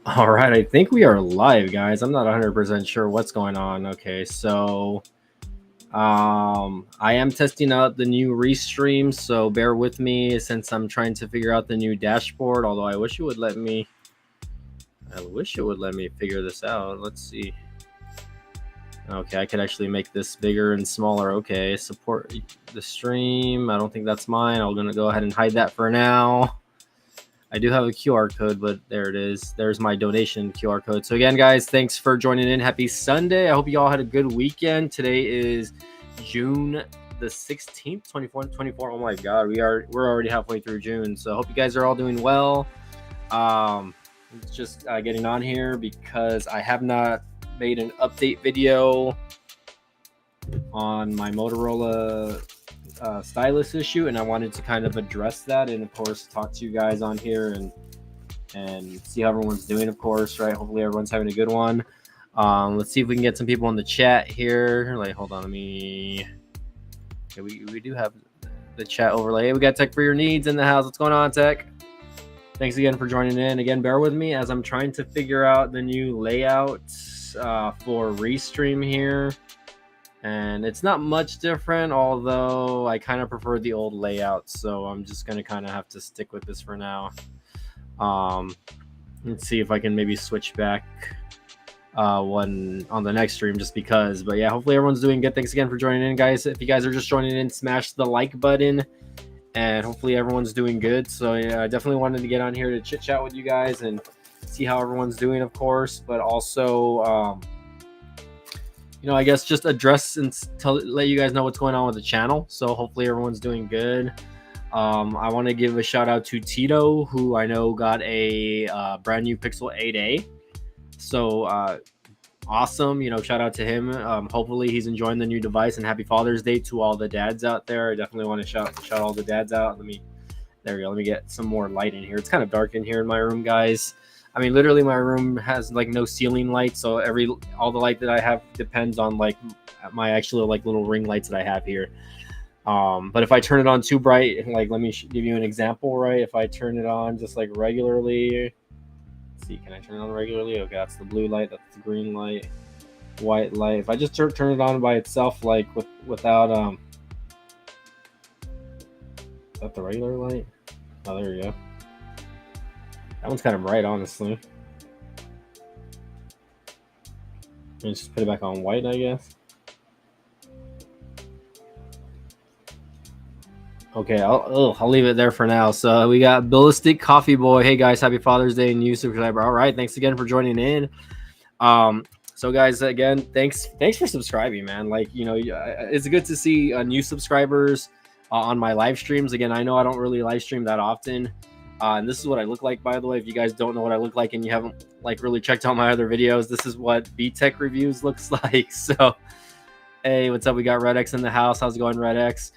All right, I think we are live, guys. I'm not 100% sure what's going on. Okay, so I am testing out the new Restream, so bear with me since I'm trying to figure out the new dashboard. Although I wish it would let me. Figure this out. Let's see. Okay, I could actually make this bigger and smaller. Okay, support the stream. I don't think that's mine. I'm gonna go ahead and hide that for now. I do have a QR code, but there it is. There's my donation QR code. So again, guys, thanks for joining in. Happy Sunday. I hope you all had a good weekend. Today is June the 16th, 2024. Oh my God, we're already halfway through June. So I hope you guys are all doing well. Just getting on here because I have not made an update video on my Motorola stylus issue, and I wanted to kind of address that, and of course talk to you guys on here and see how everyone's doing, of course, right? Hopefully everyone's having a good one. Let's see if we can get some people in the chat here. Like, hold on, okay, we do have the chat overlay. Hey, we got Tech for Your Needs in the house. What's going on, Tech? Thanks again for joining in. Again, bear with me as I'm trying to figure out the new layout for Restream here. And it's not much different, although I kind of prefer the old layout, so I'm just going to kind of have to stick with this for now. Let's see if I can maybe switch back one on the next stream just because. But yeah, hopefully everyone's doing good. Thanks again for joining in, guys. If you guys are just joining in, smash the like button, and hopefully everyone's doing good. So yeah, I definitely wanted to get on here to chit chat with you guys and see how everyone's doing, of course, but also I guess just address and let you guys know what's going on with the channel. So hopefully everyone's doing good. I want to give a shout out to Tito, who I know got a brand new Pixel 8a. So awesome. Shout out to him. Hopefully he's enjoying the new device, and happy Father's Day to all the dads out there. I definitely want to shout all the dads out. There we go. Let me get some more light in here. It's kind of dark in here in my room, guys. I mean, literally my room has like no ceiling light, so all the light that I have depends on like my actual like little ring lights that I have here. But if I turn it on too bright, like let me give you an example, right? If I turn it on just like regularly, let's see, can I turn it on regularly? Okay, that's the blue light, that's the green light, white light. If I just turn it on by itself, like without is that the regular light? Oh, there you go. That one's kind of bright, honestly. Let's just put it back on white, I guess. Okay, I'll leave it there for now. So we got Ballistic Coffee Boy. Hey guys, happy Father's Day, new subscriber. All right, thanks again for joining in. So guys, again, thanks for subscribing, man. Like, it's good to see new subscribers on my live streams. Again, I know I don't really live stream that often. And this is what I look like, by the way. If you guys don't know what I look like and you haven't like really checked out my other videos, this is what BTech Reviews looks like. So, hey, what's up? We got Red X in the house. How's it going, Red X?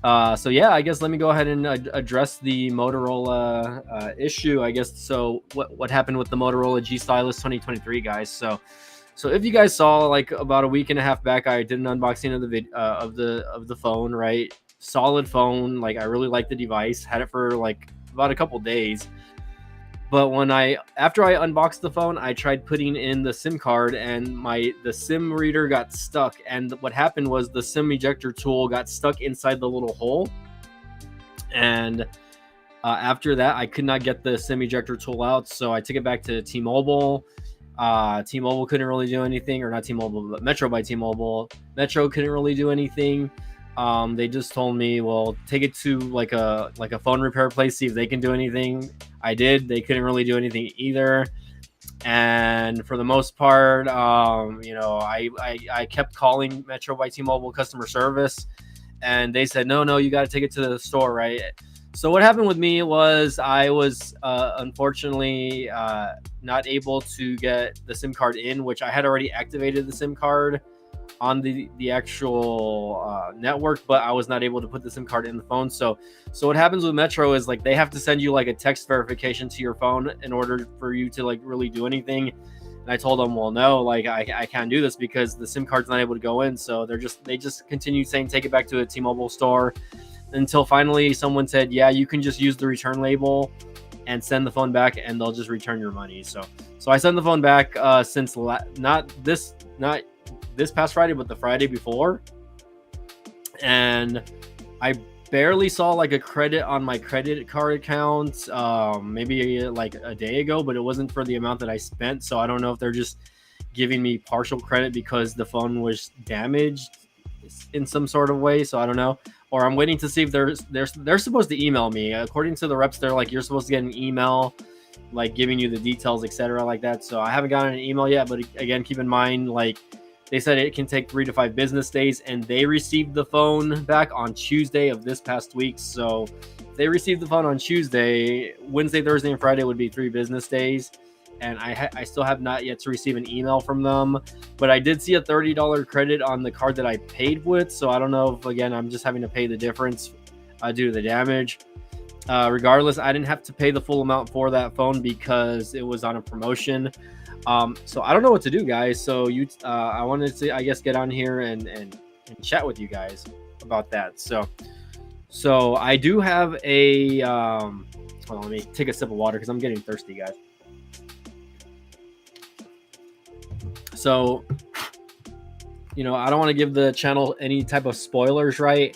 So yeah, I guess let me go ahead and address the Motorola issue. I guess so. What happened with the Motorola G Stylus 2023, guys? So if you guys saw, like about a week and a half back, I did an unboxing of the phone. Right, solid phone. Like I really like the device. Had it for like about a couple days, but after I unboxed the phone, I tried putting in the SIM card, and the SIM reader got stuck. And what happened was the SIM ejector tool got stuck inside the little hole, and after that, I could not get the SIM ejector tool out. So I took it back to T-Mobile. T-Mobile couldn't really do anything, or not T-Mobile, but Metro by T-Mobile. Metro couldn't really do anything. They just told me, well, take it to like a phone repair place, see if they can do anything. I did. They couldn't really do anything either. And for the most part, I kept calling Metro by T-Mobile customer service, and they said, no, you got to take it to the store, right? So what happened with me was I was unfortunately not able to get the SIM card in, which I had already activated the SIM card on the actual network, but I was not able to put the SIM card in the phone. So what happens with Metro is like they have to send you like a text verification to your phone in order for you to like really do anything. And I told them, well, no, like I can't do this because the SIM card's not able to go in. So they just continued saying take it back to a T-Mobile store until finally someone said, yeah, you can just use the return label and send the phone back, and they'll just return your money. So I sent the phone back since not this past Friday, but the Friday before, and I barely saw like a credit on my credit card account maybe like a day ago, but it wasn't for the amount that I spent. So I don't know if they're just giving me partial credit because the phone was damaged in some sort of way. So I don't know, or I'm waiting to see if they're supposed to email me. According to the reps, they're like, you're supposed to get an email like giving you the details, etc., like that. So I haven't gotten an email yet, but again, keep in mind, like, they said it can take 3 to 5 business days, and they received the phone back on Tuesday of this past week. So if they received the phone on Tuesday, Wednesday, Thursday, and Friday would be 3 business days. And I still have not yet to receive an email from them. But I did see a $30 credit on the card that I paid with. So I don't know if, again, I'm just having to pay the difference due to the damage. Regardless, I didn't have to pay the full amount for that phone because it was on a promotion. So I don't know what to do, guys. So I wanted to, I guess, get on here and chat with you guys about that. So I do have a, hold on, let me take a sip of water because I'm getting thirsty, guys. So, I don't want to give the channel any type of spoilers, right?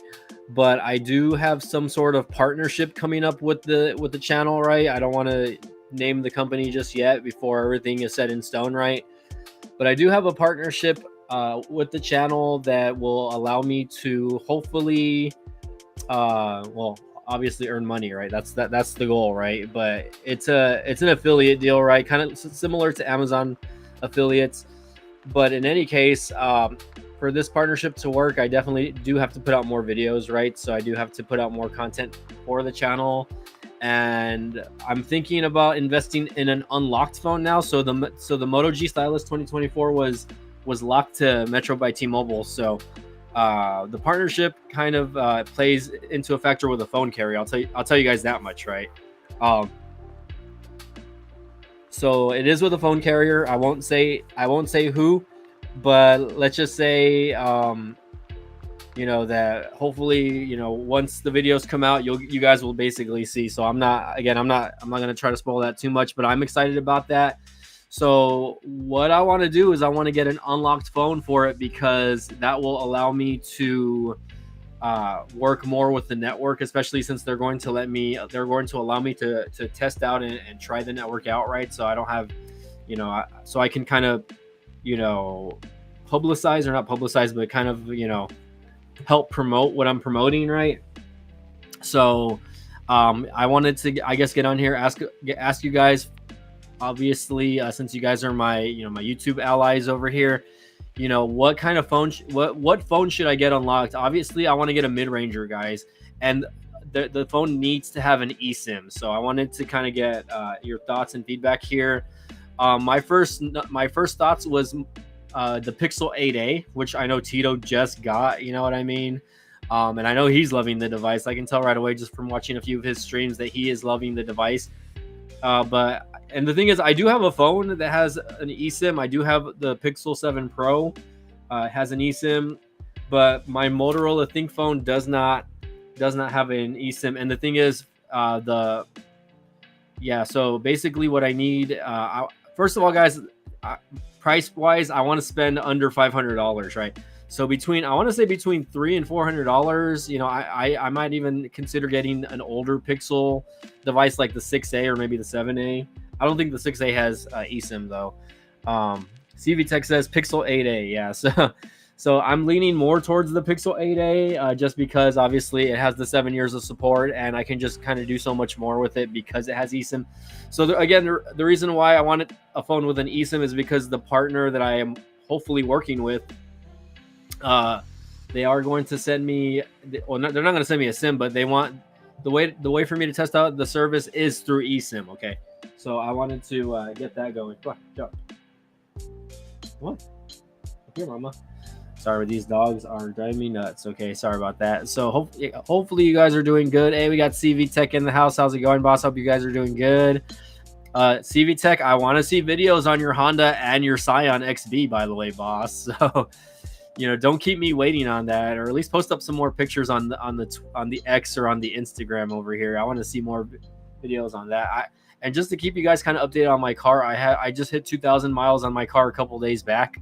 But I do have some sort of partnership coming up with the channel, right? I don't want to name the company just yet before everything is set in stone, right? But I do have a partnership with the channel that will allow me to hopefully, obviously earn money, right? That's the goal, right? But it's an affiliate deal, right? Kind of similar to Amazon affiliates. But in any case, for this partnership to work, I definitely do have to put out more videos, right? So I do have to put out more content for the channel. And I'm thinking about investing in an unlocked phone now. So the Moto G Stylus 2024 was locked to Metro by T-Mobile. So the partnership kind of plays into a factor with a phone carrier. I'll tell you guys that much, right? So it is with a phone carrier. I won't say who, but let's just say that hopefully, once the videos come out, you guys will basically see. So I'm not going to try to spoil that too much, but I'm excited about that. So what I want to do is I want to get an unlocked phone for it, because that will allow me to work more with the network, especially since they're going to allow me to test out and try the network out, right? So I don't have, so I can kind of, publicize, or not publicize, but kind of, help promote what I'm promoting, right? So I wanted to, I guess, get on here, ask you guys, obviously, since you guys are my YouTube allies over here, what kind of phone, what phone should I get unlocked? Obviously, I want to get a mid-ranger, guys, and the phone needs to have an eSIM. So I wanted to kind of get your thoughts and feedback here. My first thoughts was the Pixel 8a, which I know Tito just got, you know what I mean? And I know he's loving the device. I can tell right away just from watching a few of his streams that he is loving the device. And the thing is, I do have a phone that has an eSIM. I do have the Pixel 7 Pro, has an eSIM, but my Motorola ThinkPhone does not have an eSIM. And the thing is, so basically what I need, first of all, guys, price wise, I want to spend under $500, right? So I want to say between $300 and $400. I might even consider getting an older Pixel device like the 6A or maybe the 7A. I don't think the 6A has eSIM though. CVTech says Pixel 8A. Yeah, so I'm leaning more towards the Pixel 8A just because obviously it has the 7 years of support, and I can just kind of do so much more with it because it has eSIM. So the reason why I wanted a phone with an eSIM is because the partner that I am hopefully working with, they are going to send me, they're not going to send me a SIM, but they want the way for me to test out the service is through eSIM. Okay, so I wanted to get that going. Come on, jump. What? Here, mama. Sorry, these dogs are driving me nuts. Okay, sorry about that. So hopefully you guys are doing good. Hey, we got CV Tech in the house. How's it going, boss? Hope you guys are doing good. CV Tech, I want to see videos on your Honda and your Scion XB, by the way, boss. So don't keep me waiting on that, or at least post up some more pictures on the X or on the Instagram over here. I want to see more videos on that. And just to keep you guys kind of updated on my car, I just hit 2,000 miles on my car a couple days back.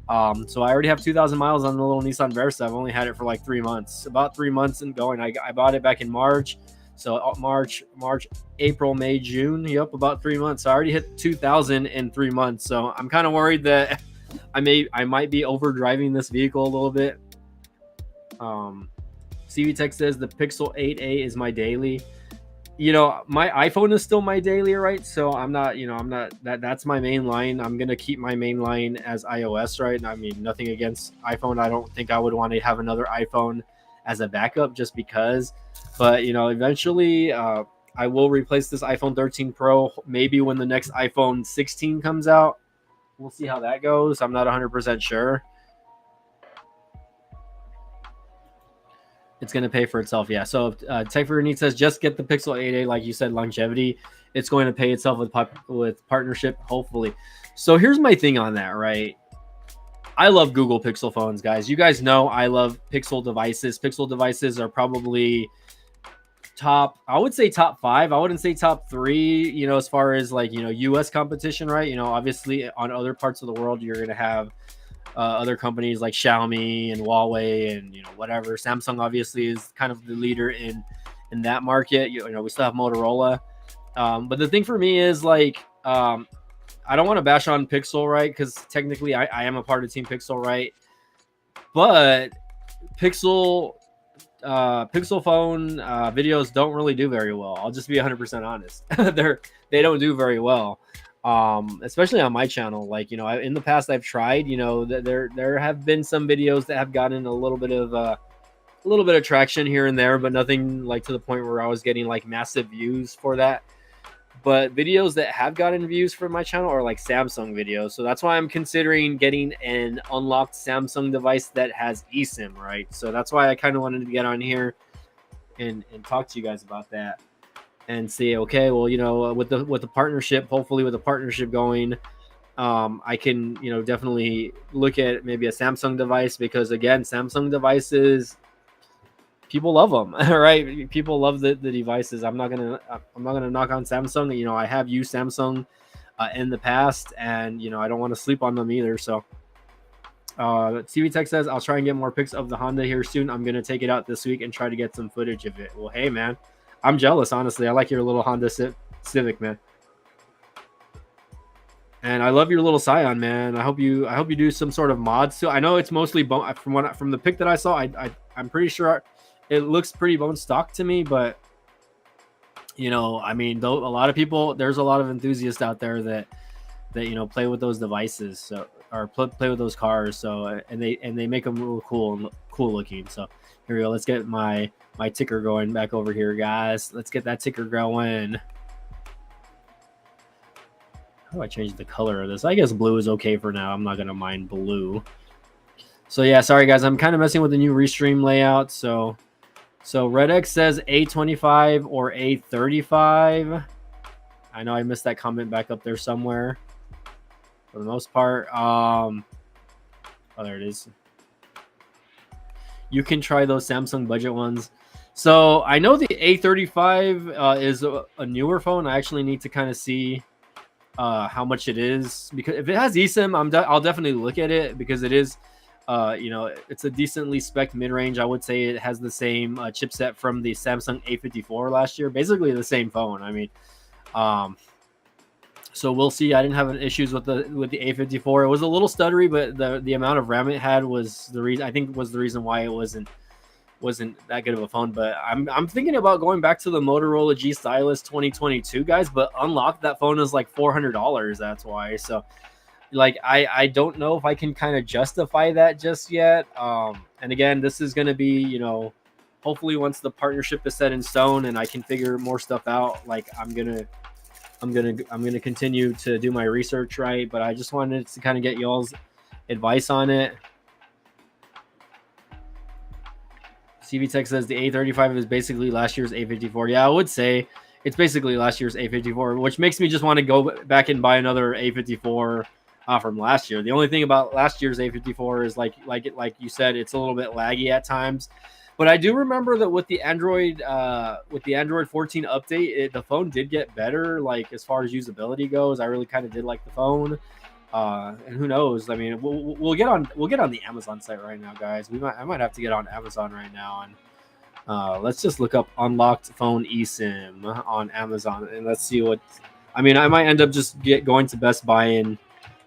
So I already have 2,000 miles on the little Nissan Versa. I've only had it for like 3 months, about 3 months and going. I bought it back in March. So March, April, May, June. Yep, about 3 months. So I already hit 2,000 in 3 months. So I'm kind of worried that I might be overdriving this vehicle a little bit. CV Tech says the Pixel 8a is my daily. My iPhone is still my daily, right? So I'm not that's my main line. I'm gonna keep my main line as iOS, right? I mean, nothing against iPhone. I don't think I would want to have another iPhone as a backup just because. But eventually, I will replace this iPhone 13 Pro. Maybe when the next iPhone 16 comes out, we'll see how that goes. I'm not 100% sure. It's going to pay for itself. Yeah. So Tech for Need says, just get the Pixel 8a. Like you said, longevity. It's going to pay itself with partnership, hopefully. So here's my thing on that, right? I love Google Pixel phones, guys. You guys know I love Pixel devices. Pixel devices are probably I would say top 5. I wouldn't say top 3, as far as like, US competition, right? Obviously on other parts of the world, you're going to have other companies like Xiaomi and Huawei and whatever. Samsung obviously is kind of the leader in that market. We still have Motorola, but the thing for me is like I don't want to bash on Pixel, right? Because technically I am a part of Team Pixel, right? But Pixel phone videos don't really do very well. I'll just be 100% honest. They don't do very well. Especially on my channel. Like, in the past I've tried, there have been some videos that have gotten a little bit of traction here and there, but nothing like to the point where I was getting like massive views for that. But videos that have gotten views for my channel are like Samsung videos. So that's why I'm considering getting an unlocked Samsung device that has eSIM, right? So that's why I kind of wanted to get on here and talk to you guys about that. And see, okay, well, with the partnership, hopefully with the partnership going, I can, definitely look at maybe a Samsung device, because again, Samsung devices, people love them, right? People love the devices. I'm not gonna knock on Samsung. I have used Samsung in the past, and I don't want to sleep on them either. So, TV Tech says I'll try and get more pics of the Honda here soon. I'm gonna take it out this week and try to get some footage of it. Well, hey man. I'm jealous, honestly. I like your little Honda Civic, man. And I love your little Scion, man. I hope you do some sort of mods too. I know it's mostly bone, from the pic that I saw. I'm pretty sure it looks pretty bone stock to me, but I mean, though a lot of people, there's a lot of enthusiasts out there that play with those devices, so or play with those cars. So and they make them real cool looking. So here we go. Let's get my ticker going back over here, guys. Let's get that ticker going. How do I change the color of this? I guess blue is okay for now. I'm not gonna mind blue. So yeah, sorry guys, I'm kind of messing with the new Restream layout. So RedX says A25 or A35. I know I missed that comment back up there somewhere. For the most part, oh, there it is. You can try those Samsung budget ones. So I know the A35 is a newer phone. I actually need to kind of see how much it is, because if it has eSIM, I'll definitely look at it, because it is, it's a decently spec mid-range. I would say it has the same chipset from the Samsung A54 last year, basically the same phone. I mean, so we'll see. I didn't have any issues with the A54. It was a little stuttery, but the amount of RAM it had was the reason. I think was the reason why it wasn't that good of a phone. But I'm thinking about going back to the Motorola G Stylus 2022, guys. But unlocked, that phone is like $400. That's why. So, like, I don't know if I can kind of justify that just yet. And again, this is going to be, hopefully once the partnership is set in stone and I can figure more stuff out. Like, I'm gonna continue to do my research, right? But I just wanted to kind of get y'all's advice on it. CV Tech says the A35 is basically last year's A54. Yeah, I would say it's basically last year's A54, which makes me just want to go back and buy another A54 from last year. The only thing about last year's A54 is like you said, it's a little bit laggy at times. But I do remember that with the Android 14 update, the phone did get better. Like as far as usability goes, I really kind of did like the phone. And who knows? I mean, we'll get on the Amazon site right now, guys. I might have to get on Amazon right now and let's just look up unlocked phone eSIM on Amazon and let's see what. I mean, I might end up just going to Best Buy and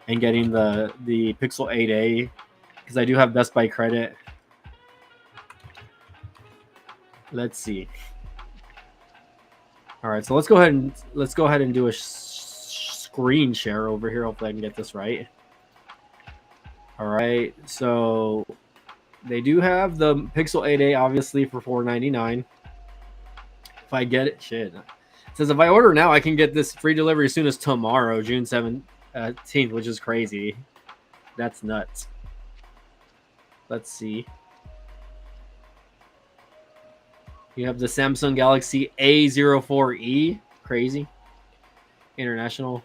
getting the Pixel 8a because I do have Best Buy credit. Let's see. All right, so let's go ahead and do a screen share over here. Hopefully, I can get this right. All right, so they do have the Pixel 8a obviously for $499. If I get it, shit. It says if I order now, I can get this free delivery as soon as tomorrow, June 17th, which is crazy. That's nuts. Let's see. You have the Samsung Galaxy A04e. Crazy. International.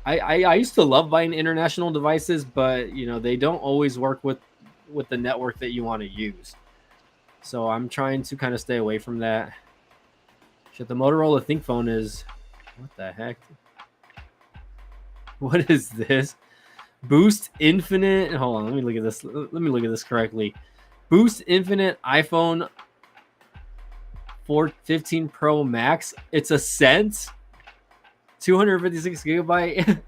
I used to love buying international devices, but you know they don't always work with the network that you want to use. So I'm trying to kind of stay away from that. Shit, the Motorola ThinkPhone is what the heck? What is this? Boost Infinite. Hold on, let me look at this. Let me look at this correctly. Boost Infinite iPhone 15 Pro Max. It's a cent. 256 gigabyte.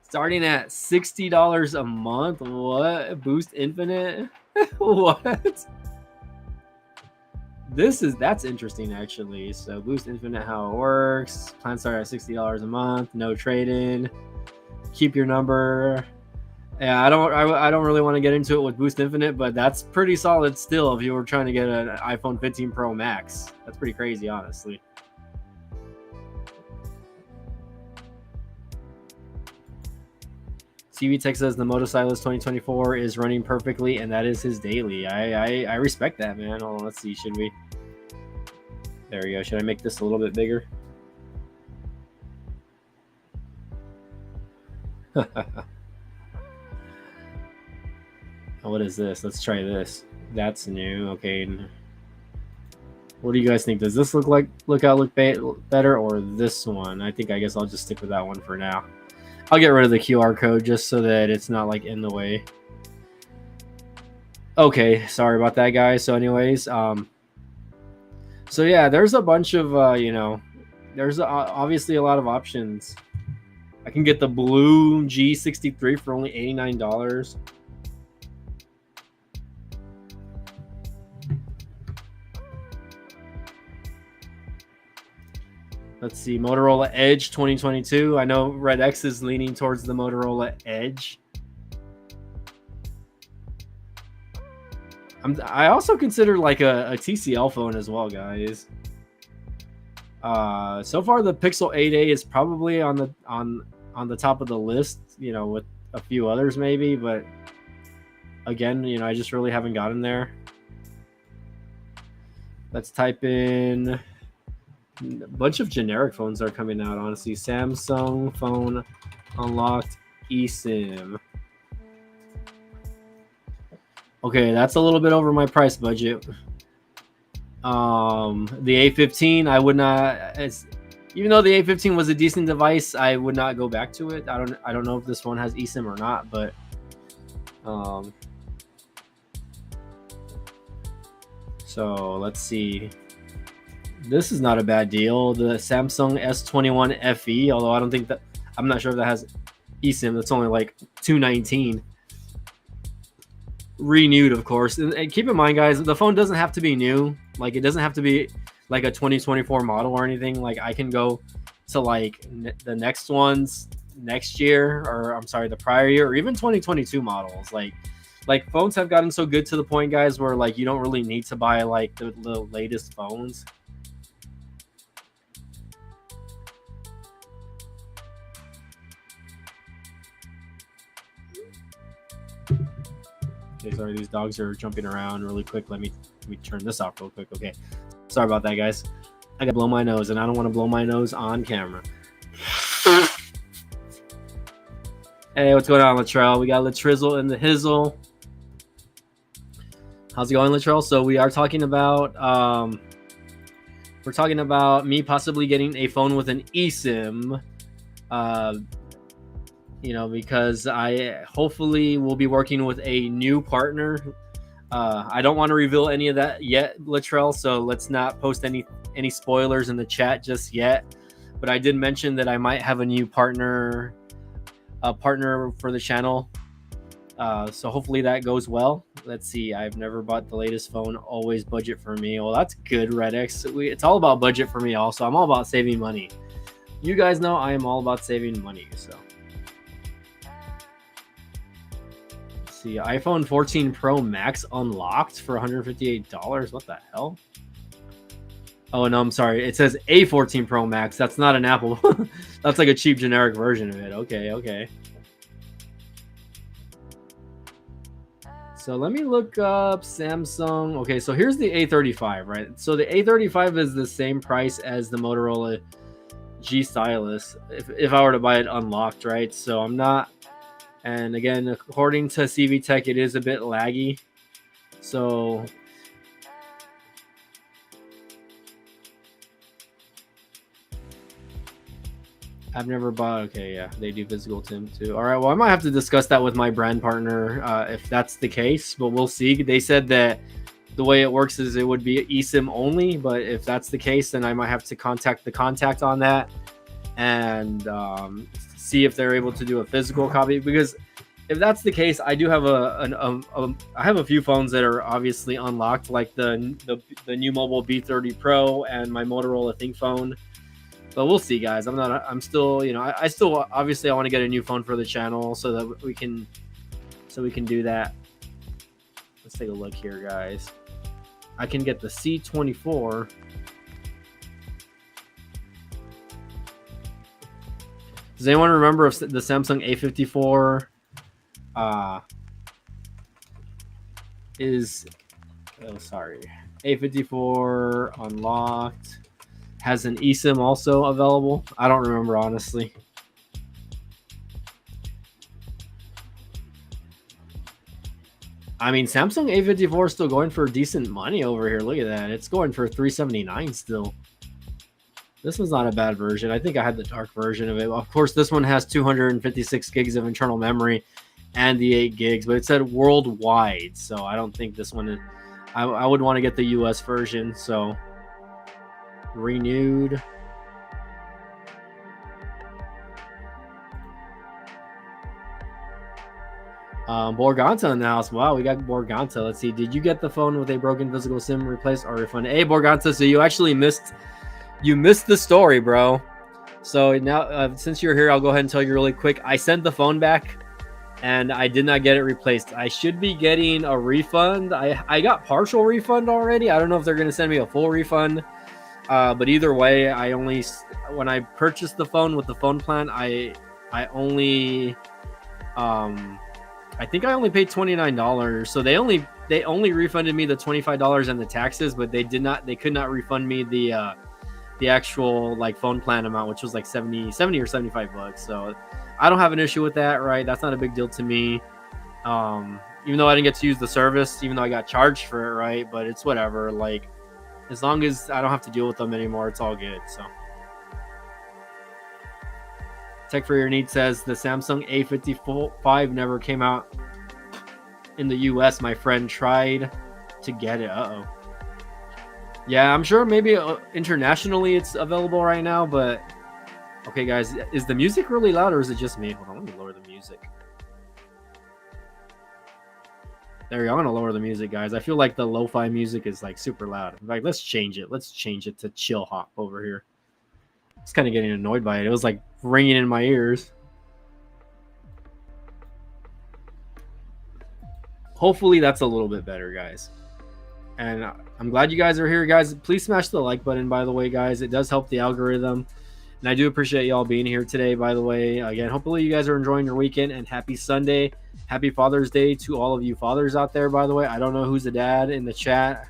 Starting at $60 a month. What? Boost Infinite? What? That's interesting actually. So Boost Infinite, how it works. Plan start at $60 a month. No trade-in. Keep your number. Yeah, I don't really want to get into it with Boost Infinite, but that's pretty solid still if you were trying to get an iPhone 15 Pro Max. That's pretty crazy, honestly. CV Tech says the Moto Stylus 2024 is running perfectly, and that is his daily. I respect that, man. Hold on, let's see. Should we? There we go. Should I make this a little bit bigger? What is this? Let's try this. That's new. Okay. What do you guys think? Does this look better or this one? I guess I'll just stick with that one for now. I'll get rid of the QR code just so that it's not like in the way. Okay, sorry about that, guys. So anyways, so yeah, there's a bunch of there's obviously a lot of options. I can get the blue G63 for only $89. Let's see, Motorola Edge 2022. I know Red X is leaning towards the Motorola Edge. I also consider like a TCL phone as well, guys. So far the Pixel 8a is probably on the top of the list, with a few others maybe, but again, I just really haven't gotten there. Let's type in. A bunch of generic phones are coming out, honestly. Samsung phone unlocked eSIM. Okay, that's a little bit over my price budget. The A15, I would not. Even though the A15 was a decent device, I would not go back to it. I don't know if this one has eSIM or not, but so let's see. This is not a bad deal. The Samsung S21 FE, although I'm not sure if that has eSIM. That's only like $219. Renewed, of course. And keep in mind, guys, the phone doesn't have to be new. Like, it doesn't have to be like a 2024 model or anything. Like, I can go to like the next ones next year, or I'm sorry, the prior year, or even 2022 models. Like phones have gotten so good to the point, guys, where like you don't really need to buy like the latest phones. Okay, sorry, these dogs are jumping around really quick. Let me turn this off real quick. Okay, sorry about that, guys. I gotta blow my nose, and I don't want to blow my nose on camera. Hey, what's going on, Latrell? We got Latrizzle and the Hizzle. How's it going, Latrell? So we are talking about we're talking about me possibly getting a phone with an eSIM. Because I hopefully will be working with a new partner. I don't want to reveal any of that yet, Latrell, so let's not post any spoilers in the chat just yet. But I did mention that I might have a new partner for the channel. So hopefully that goes well. Let's see. I've never bought the latest phone. Always budget for me. Well, that's good, RedX. It's all about budget for me also. I'm all about saving money. You guys know I am all about saving money. So let's see. iPhone 14 Pro Max unlocked for $158. What the hell? Oh, no, I'm sorry. It says A14 Pro Max. That's not an Apple. That's like a cheap generic version of it. Okay. So let me look up Samsung. Okay, so here's the A35, right? So the A35 is the same price as the Motorola G Stylus if I were to buy it unlocked, right? So I'm not. And again, according to CV Tech, it is a bit laggy. So I've never bought. Okay, yeah, they do physical TIM too. All right, well, I might have to discuss that with my brand partner if that's the case, but we'll see. They said that the way it works is it would be eSIM only, but if that's the case, then I might have to contact the contact on that and see if they're able to do a physical copy. Because if that's the case, I do have I have a few phones that are obviously unlocked, like the new Mobile B30 Pro and my Motorola ThinkPhone. But we'll see, guys. I'm still, I still obviously I want to get a new phone for the channel so that we can do that. Let's take a look here, guys. I can get the C24. Does anyone remember if the Samsung A54 A54 unlocked? Has an eSIM also available? I don't remember, honestly. I mean, Samsung A54 is still going for decent money over here. Look at that. It's going for $379 still. This one's not a bad version. I think I had the dark version of it. Of course, this one has 256 gigs of internal memory and the 8 gigs, but it said worldwide. So I don't think this one is... I would want to get the US version, so... renewed. Borganta in the house. Wow, we got Borganta. Let's see. Did you get the phone with a broken physical SIM replaced or refunded? Hey, Borganta. So you actually missed the story, bro. So now, since you're here, I'll go ahead and tell you really quick. I sent the phone back, and I did not get it replaced. I should be getting a refund. I got partial refund already. I don't know if they're gonna send me a full refund. But either way, when I purchased the phone with the phone plan, I think I only paid $29. So they only refunded me the $25 and the taxes, but they could not refund me the actual like phone plan amount, which was like 70 or $75. So I don't have an issue with that, right? That's not a big deal to me. Even though I didn't get to use the service, even though I got charged for it, right? But it's whatever. Like, as long as I don't have to deal with them anymore, it's all good. So, Tech for Your Needs says the Samsung A55 never came out in the US. My friend tried to get it. Yeah, I'm sure maybe internationally it's available right now, but okay, guys, is the music really loud or is it just me? Hold on, let me lower the music. There we go. I'm gonna lower the music, guys. I feel like the lo-fi music is like super loud. Like, let's change it. Let's change it to chill hop over here. I was kind of getting annoyed by it. It was like ringing in my ears. Hopefully that's a little bit better, guys. And I'm glad you guys are here, guys. Please smash the like button, by the way, guys. It does help the algorithm. And I do appreciate y'all being here today, by the way. Again, hopefully you guys are enjoying your weekend, and happy Sunday. Happy Father's Day to all of you fathers out there, by the way. I don't know who's a dad in the chat.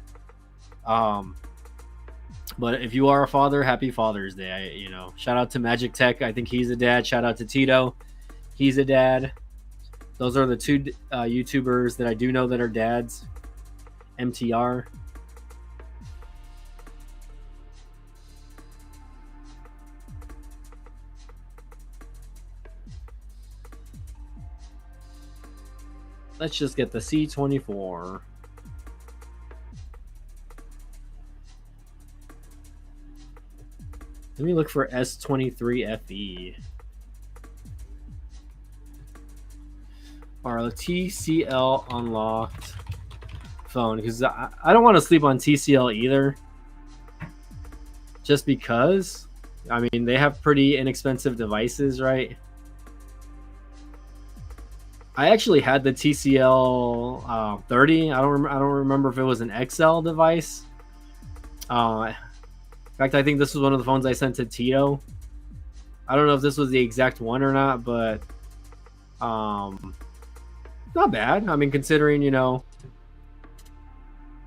But if you are a father, happy Father's Day. Shout out to Magic Tech. I think he's a dad. Shout out to Tito. He's a dad. Those are the two YouTubers that I do know that are dads. MTR. Let's just get the C24. Let me look for S23FE. Or the TCL unlocked phone, because I don't want to sleep on TCL either. Just because, I mean, they have pretty inexpensive devices, right? I actually had the TCL 30. I don't remember if it was an XL device. In fact, I think this was one of the phones I sent to Tito. I don't know if this was the exact one or not, but not bad. I mean, considering, you know,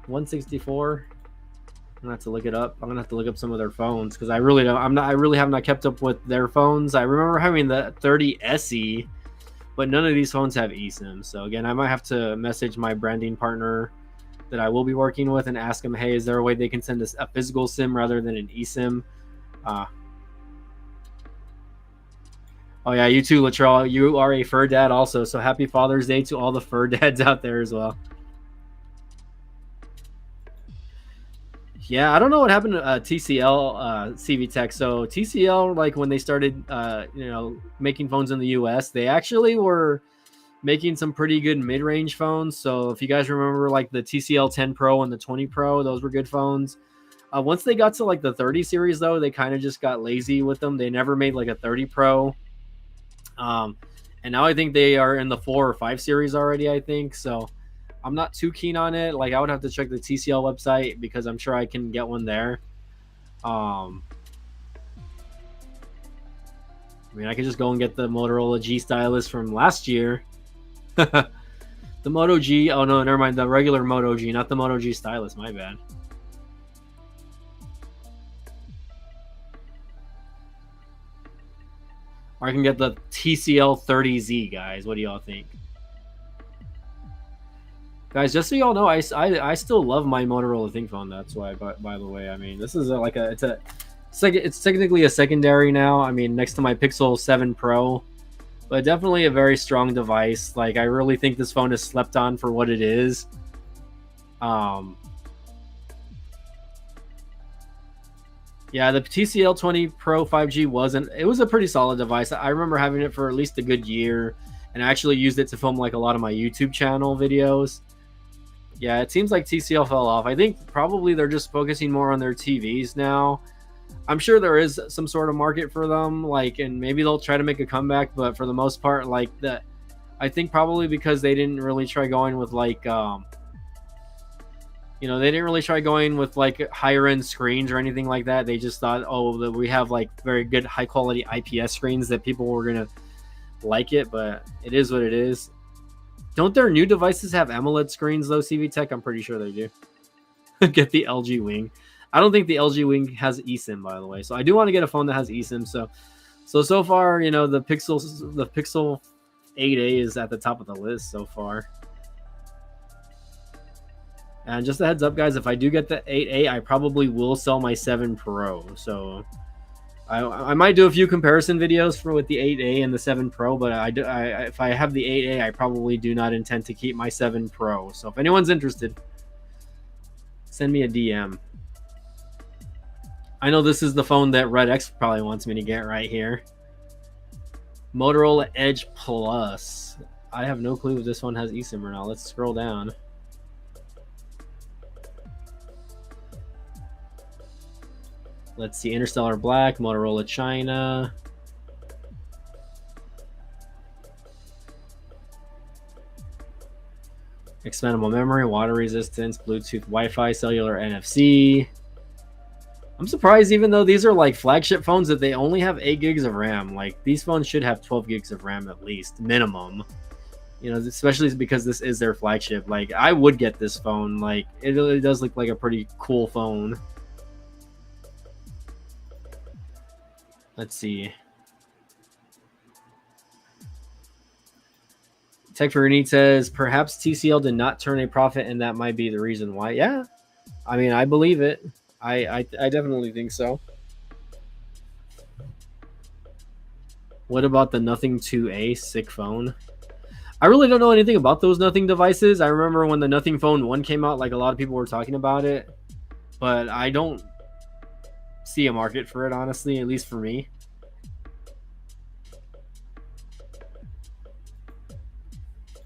164. I'm gonna have to look it up. I'm gonna have to look up some of their phones because I really don't. I really have not kept up with their phones. I remember having the 30 SE, but none of these phones have eSIM. So again, I might have to message my branding partner that I will be working with and ask them, hey, is there a way they can send us a physical SIM rather than an eSIM? Oh yeah, you too, Latrell. You are a fur dad also. So happy Father's Day to all the fur dads out there as well. Yeah, I don't know what happened to TCL CV Tech. So TCL, like when they started, making phones in the US, they actually were making some pretty good mid-range phones. So if you guys remember, like the TCL 10 Pro and the 20 Pro, those were good phones. Once they got to like the 30 series, though, they kind of just got lazy with them. They never made like a 30 Pro. And now I think they are in the 4 or 5 series already, I think. So I'm not too keen on it. Like I would have to check the TCL website because I'm sure I can get one there. I mean, I could just go and get the Motorola G stylus from last year. The Moto G. Oh no, never mind. The regular Moto G, not the Moto G stylus. My bad. Or I can get the TCL 30Z, guys. What do y'all think? Guys, just so y'all know, I still love my Motorola ThinkPhone. That's why, by the way, I mean, this is it's technically a secondary now. I mean, next to my Pixel 7 Pro, but definitely a very strong device. Like, I really think this phone is slept on for what it is. Yeah, the TCL 20 Pro 5G it was a pretty solid device. I remember having it for at least a good year, and I actually used it to film like a lot of my YouTube channel videos. Yeah, it seems like TCL fell off. I think probably they're just focusing more on their TVs now. I'm sure there is some sort of market for them, like, and maybe they'll try to make a comeback, but for the most part, like that, I think probably because they didn't really try going with like they didn't really try going with like higher end screens or anything like that. They just thought, oh, that we have like very good high quality IPS screens that people were gonna like it, but it is what it is. Don't their new devices have AMOLED screens though, CV Tech? I'm pretty sure they do. Get the LG Wing. I don't think the LG Wing has eSIM, by the way. So I do want to get a phone that has eSIM. So far, the Pixel 8a is at the top of the list so far. And just a heads up, guys, if I do get the 8A, I probably will sell my 7 Pro. So I might do a few comparison videos with the 8A and the 7 Pro, but if I have the 8A, I probably do not intend to keep my 7 Pro. So if anyone's interested, send me a DM. I know this is the phone that Red X probably wants me to get right here. Motorola Edge Plus. I have no clue if this one has eSIM or not. Let's scroll down. Let's see, Interstellar Black, Motorola China. Expandable memory, water resistance, Bluetooth, Wi-Fi, cellular, NFC. I'm surprised, even though these are like flagship phones, that they only have 8 gigs of RAM. Like, these phones should have 12 gigs of RAM at least, minimum. Especially because this is their flagship. Like, I would get this phone. Like, it really does look like a pretty cool phone. Let's see. Tech for Need says perhaps TCL did not turn a profit, and that might be the reason why. Yeah, I mean, I believe it. I definitely think so. What about the Nothing 2A sick phone? I really don't know anything about those Nothing devices. I remember when the Nothing Phone 1 came out, like a lot of people were talking about it, but I don't see a market for it, honestly, at least for me.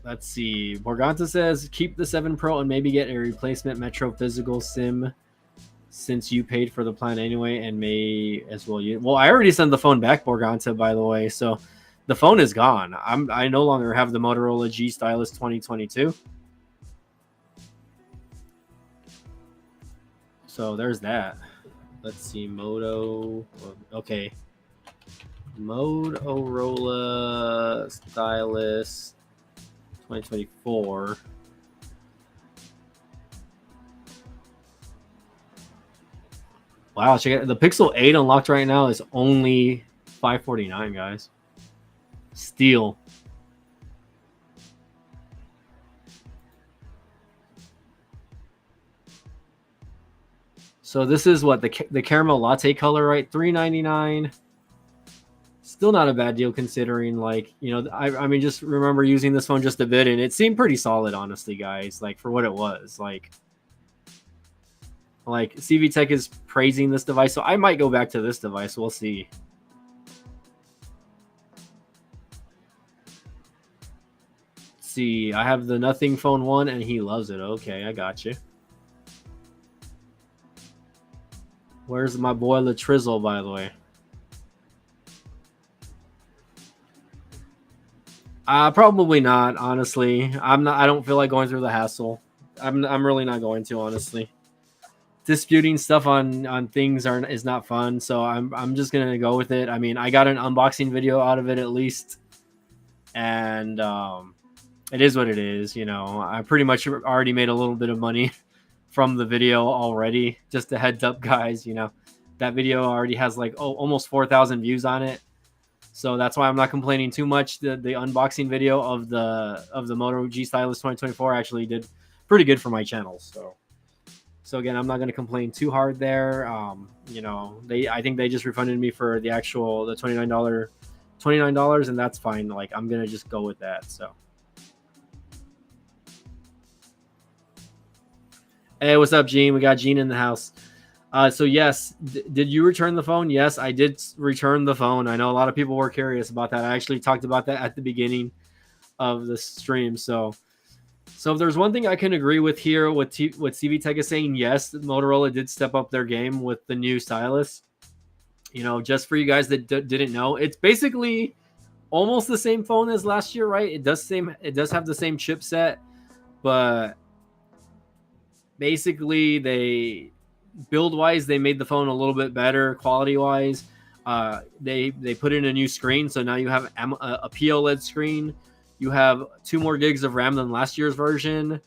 Let's see. Morganta says keep the 7 Pro and maybe get a replacement Metro physical SIM since you paid for the plan anyway and may as well use. Well, I already sent the phone back, Morganta, by the way, so the phone is gone. I no longer have the Motorola G Stylus 2022. So there's that. Let's see. Moto. Okay. Motorola Stylus 2024. Wow, check it. The Pixel 8 unlocked right now is only $549, guys. Steal. So this is what the caramel latte color, right? $399. Still not a bad deal considering, like, you know, I mean, just remember using this phone just a bit, and it seemed pretty solid, honestly, guys. Like for what it was, like CV Tech is praising this device, so I might go back to this device. We'll see. Let's see, I have the Nothing Phone 1, and he loves it. Okay, I got you. Where's my boy Latrizzle, by the way? Probably not, honestly. I don't feel like going through the hassle. I'm really not going to, honestly. Disputing stuff on things is not fun, so I'm just gonna go with it. I mean, I got an unboxing video out of it at least, and it is what it is. You know, I pretty much already made a little bit of money from the video already. Just a heads up, guys. You know, that video already has like almost 4,000 views on it, so that's why I'm not complaining too much. The unboxing video of the Moto G Stylus 2024 actually did pretty good for my channel, so again, I'm not going to complain too hard there. You know, I think they just refunded me for the $29, and that's fine. Like, I'm going to just go with that. So, hey, what's up, Gene? We got Gene in the house. So yes, did you return the phone? Yes, I did return the phone. I know a lot of people were curious about that. I actually talked about that at the beginning of the stream. So if there's one thing I can agree with here, what CV Tech is saying, yes, Motorola did step up their game with the new stylus. You know, just for you guys that didn't know, it's basically almost the same phone as last year, right? It does have the same chipset, but basically they build wise they made the phone a little bit better quality wise. They put in a new screen, so now you have a POLED screen. You have 2 more gigs of RAM than last year's version.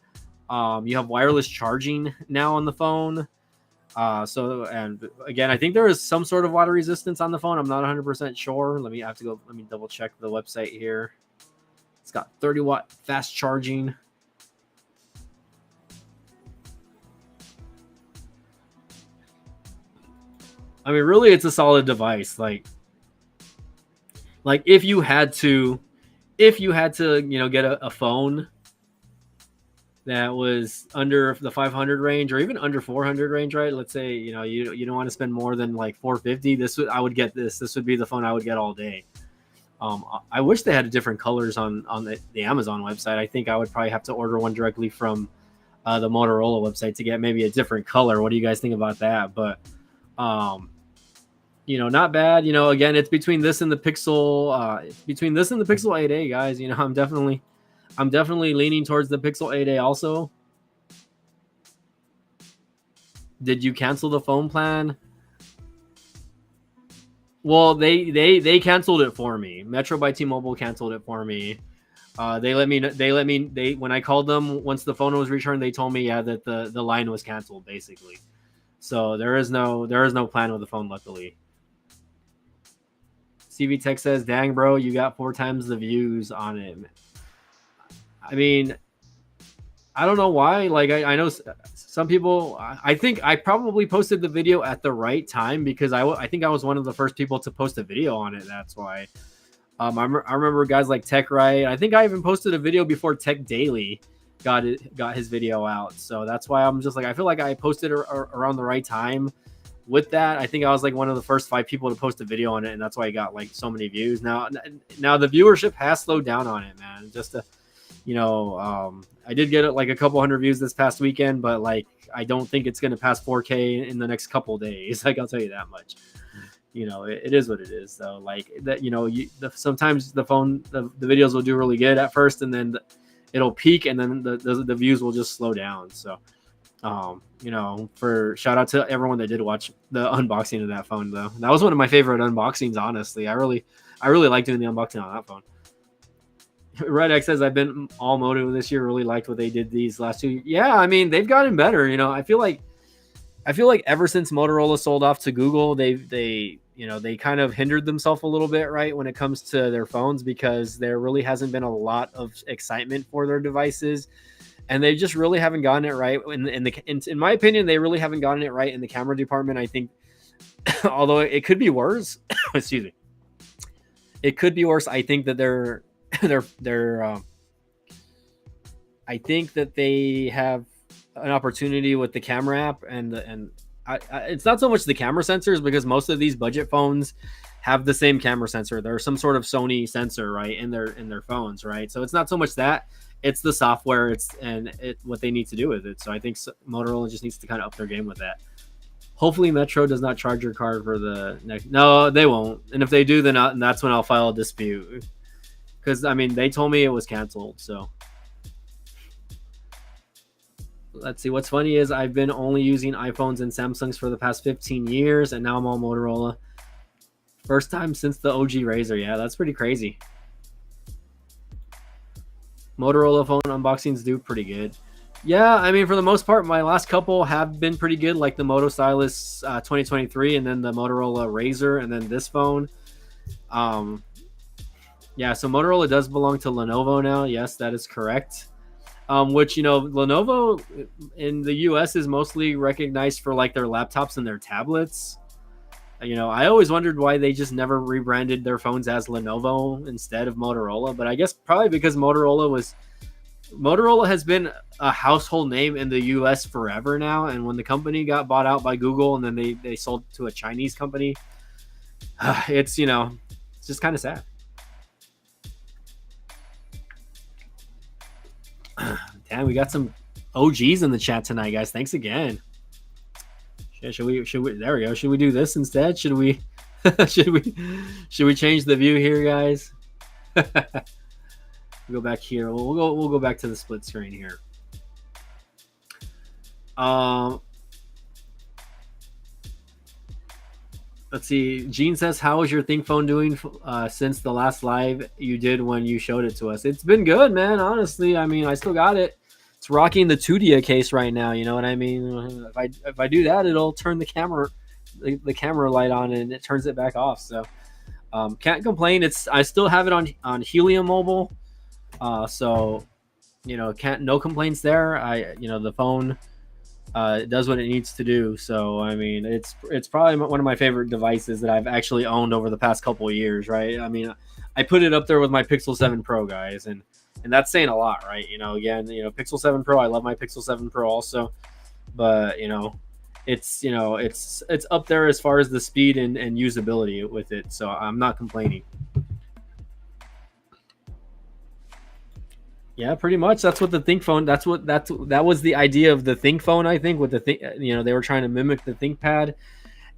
You have wireless charging now on the phone. And again, I think there is some sort of water resistance on the phone. I'm not 100% sure. Let me double check the website here. It's got 30-watt fast charging. I mean, really, it's a solid device. Like if you had to, you know, get a phone that was under the 500 range or even under 400 range, right? Let's say, you know, you don't want to spend more than like 450. I would get this. This would be the phone I would get all day. I wish they had different colors on the Amazon website. I think I would probably have to order one directly from the Motorola website to get maybe a different color. What do you guys think about that? But you know, not bad. You know, again, it's between this and the Pixel 8a, guys. You know, I'm definitely leaning towards the Pixel 8a also. Did you cancel the phone plan? Well, they canceled it for me. Metro by T-Mobile canceled it for me. When I called them once the phone was returned, they told me that the line was canceled basically. So there is no plan with the phone, luckily. CV Tech says, "Dang, bro, you got 4 times the views on it." I mean, I don't know why. Like I know some people. I think I probably posted the video at the right time because I think I was one of the first people to post a video on it. That's why. I remember guys like Tech Right. I think I even posted a video before Tech Daily got his video out. So that's why I'm just like I feel like I posted around the right time. With that, I think I was like one of the first 5 people to post a video on it, and that's why I got like so many views. Now the viewership has slowed down on it, man. Just to, I did get like a couple hundred views this past weekend, but like I don't think it's gonna pass 4K in the next couple days. Like I'll tell you that much. It is what it is, though. Like that, sometimes the videos will do really good at first, and then it'll peak, and then the views will just slow down. So. For shout out to everyone that did watch the unboxing of that phone, though. That was one of my favorite unboxings, honestly. I really like doing the unboxing on that phone. Red X says I've been all Moto this year. Really liked what they did these last 2 years. Yeah, I mean they've gotten better. I feel like ever since Motorola sold off to Google, they kind of hindered themselves a little bit, right, when it comes to their phones, because there really hasn't been a lot of excitement for their devices. And they just really haven't gotten it right. In my opinion, they really haven't gotten it right in the camera department. I think, although it could be worse, excuse me, it could be worse. I think that I think that they have an opportunity with the camera app, and it's not so much the camera sensors, because most of these budget phones have the same camera sensor. There's some sort of Sony sensor, right, in their phones, right? So it's not so much that. It's the software, what they need to do with it. So I think Motorola just needs to kind of up their game with that. Hopefully Metro does not charge your card for the next. No, they won't. And if they do, then that's when I'll file a dispute. Because, I mean, they told me it was canceled. So let's see. What's funny is I've been only using iPhones and Samsungs for the past 15 years, and now I'm all Motorola. First time since the OG Razr. Yeah, that's pretty crazy. Motorola phone unboxings do pretty good. Yeah, I mean, for the most part, my last couple have been pretty good, like the Moto Stylus 2023, and then the Motorola Razr, and then this phone. Yeah, so Motorola does belong to Lenovo now. Yes, that is correct. Which, Lenovo in the US is mostly recognized for like their laptops and their tablets. I always wondered why they just never rebranded their phones as Lenovo instead of Motorola, but I guess probably because Motorola has been a household name in the US forever now, and when the company got bought out by Google and then they sold to a Chinese company, it's just kind of sad. Damn, we got some OGs in the chat tonight, guys. Thanks again. Should we? There we go. Should we do this instead? Should we? should we change the view here, guys? Go back here. We'll go back to the split screen here. Let's see. Gene says, "How is your ThinkPhone doing since the last live you did when you showed it to us?" It's been good, man. Honestly, I mean, I still got it. It's rocking the Tudia case right now. You know what I mean? If I do that, it'll turn the camera light on and it turns it back off. So can't complain. I still have it on Helium Mobile. So no complaints there. The phone it does what it needs to do. So I mean, it's probably one of my favorite devices that I've actually owned over the past couple of years, right? I mean, I put it up there with my Pixel 7 Pro, guys, and that's saying a lot, right? Again, Pixel 7 Pro, I love my Pixel 7 Pro also, but it's up there as far as the speed and usability with it. So I'm not complaining. Yeah, pretty much. That's what the ThinkPhone. That was the idea of the ThinkPhone. I think with the they were trying to mimic the ThinkPad.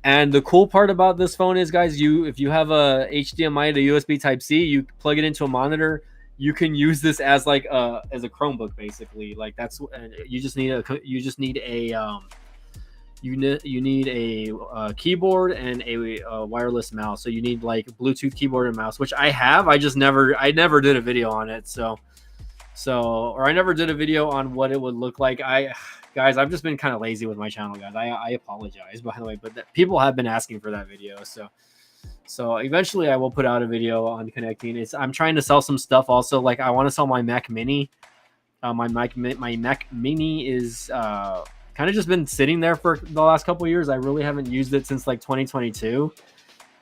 And the cool part about this phone is, guys, if you have a HDMI to USB Type C, you plug it into a monitor. You can use this as like a Chromebook, basically. Like you just need a keyboard and a wireless mouse. So you need like Bluetooth keyboard and mouse, which I have. I never did a video on it. Or I never did a video on what it would look like. Guys, I've just been kind of lazy with my channel, guys. I apologize, by the way, but people have been asking for that video. So eventually I will put out a video on connecting. I'm trying to sell some stuff also. Like I want to sell my Mac Mini My Mac Mini is kind of just been sitting there for the last couple of years. I really haven't used it since like 2022,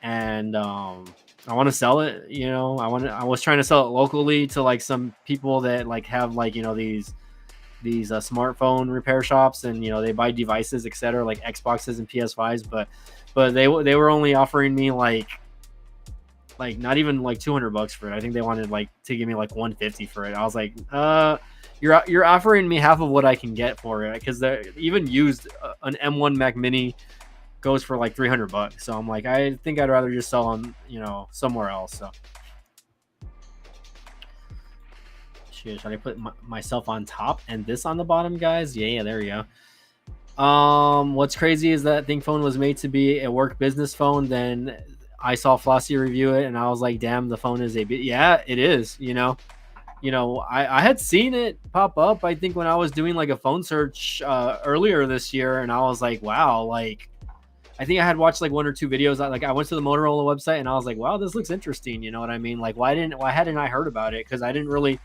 and I want to sell it. I was trying to sell it locally to like some people that like have like these smartphone repair shops, and they buy devices, etc., like Xboxes and PS5s, but they were only offering me like not even like $200 for it. I think they wanted like to give me like 150 for it. I was like, you're offering me half of what I can get for it, because they're even used an M1 Mac Mini goes for like $300. So I'm like, I think I'd rather just sell on somewhere else. So should I put myself on top and this on the bottom, guys? Yeah, there you go. What's crazy is that ThinkPhone was made to be a work business phone. Then I saw Flossie review it, and I was like, damn, the phone is yeah, it is. I had seen it pop up, I think, when I was doing like a phone search earlier this year, and I was like, wow, like I think I had watched like one or two videos. Like I went to the Motorola website and I was like, wow, this looks interesting. You know what I mean? Like why hadn't I heard about it? Because I didn't really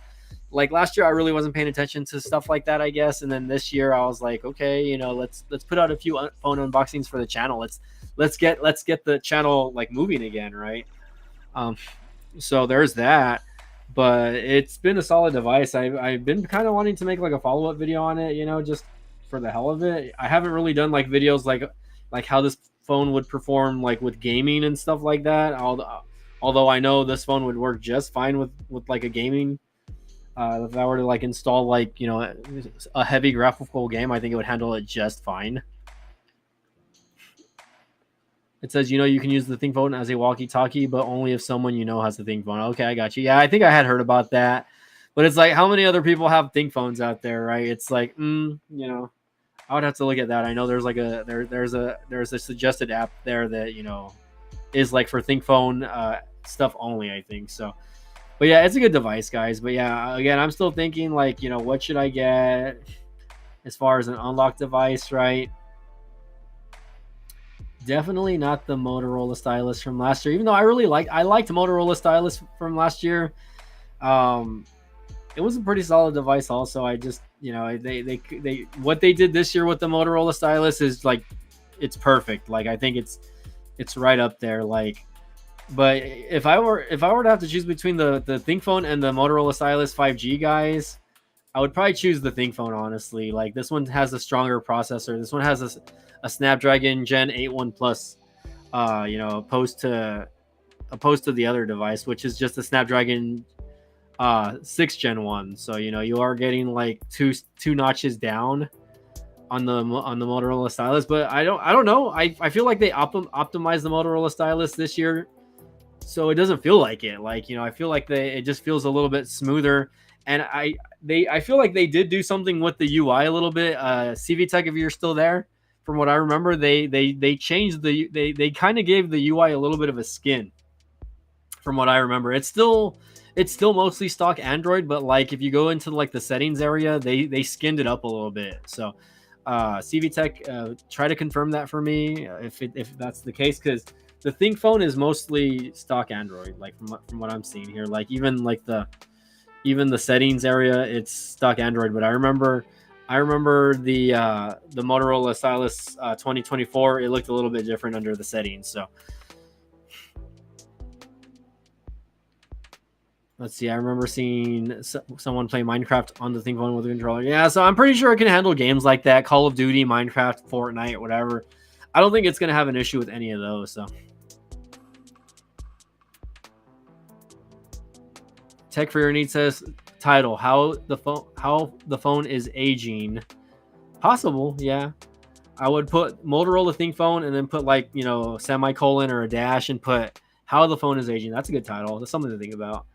like last year. I really wasn't paying attention to stuff like that, I guess. And then this year I was like, okay, let's put out a few phone unboxings for the channel. Let's get the channel like moving again, right? So there's that. But it's been a solid device. I've been kind of wanting to make like a follow-up video on it, just for the hell of it. I haven't really done like videos like how this phone would perform like with gaming and stuff like that. Although I know this phone would work just fine with like a gaming. If I were to like install like a heavy graphical game, I think it would handle it just fine. It says, you can use the ThinkPhone as a walkie-talkie, but only if someone has the ThinkPhone. Okay, I got you. Yeah, I think I had heard about that. But it's like, how many other people have ThinkPhones out there, right? It's like, I would have to look at that. I know there's like there's a suggested app there that, is like for ThinkPhone stuff only, I think. So, but yeah, it's a good device, guys. But yeah, again, I'm still thinking like, what should I get as far as an unlocked device, right? Definitely not the Motorola stylus from last year, even though I liked Motorola stylus from last year. It was a pretty solid device also. I just, they what they did this year with the Motorola stylus is like, it's perfect. Like, I think it's right up there. Like, but if I were to have to choose between the ThinkPhone and the Motorola stylus 5G, guys, I would probably choose the ThinkPhone, honestly. Like, this one has a stronger processor. This one has a Snapdragon Gen 8 One Plus, opposed to the other device, which is just a Snapdragon 6 Gen 1. So, you are getting like two notches down on the Motorola stylus. But I don't know. I feel like they optimized the Motorola stylus this year, so it doesn't feel like it. Like, I feel like it just feels a little bit smoother. And I feel like they did do something with the UI a little bit. CVTech, if you're still there, from what I remember, they changed they kind of gave the UI a little bit of a skin. From what I remember, it's still mostly stock Android, but like if you go into like the settings area, they skinned it up a little bit. So CVTech, try to confirm that for me if that's the case, because the ThinkPhone is mostly stock Android, like from what I'm seeing here. Like even the settings area, it's stock Android. But I remember the Motorola stylus 2024, it looked a little bit different under the settings. So let's see. I remember seeing someone play Minecraft on the ThinkPhone with a controller. Yeah, so I'm pretty sure it can handle games like that, Call of Duty, Minecraft, Fortnite, whatever. I don't think it's gonna have an issue with any of those. So Tech for Your Needs says, title, how the phone is aging. Possible, yeah. I would put Motorola ThinkPhone and then put like, semicolon or a dash and put how the phone is aging. That's a good title. That's something to think about.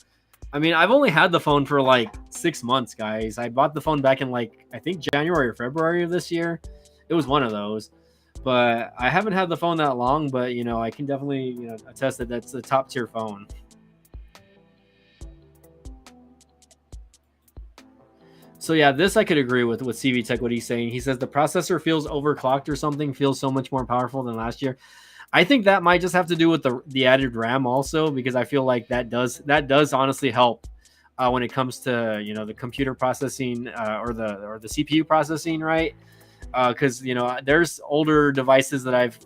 I mean, I've only had the phone for like 6 months, guys. I bought the phone back in like, I think January or February of this year. It was one of those. But I haven't had the phone that long, but I can definitely, attest that that's a top tier phone. So yeah, this I could agree with CVTech, what he's saying. He says the processor feels overclocked or something, feels so much more powerful than last year. I think that might just have to do with the added RAM also, because I feel like that does honestly help when it comes to the computer processing or the CPU processing, right? Because there's older devices that I've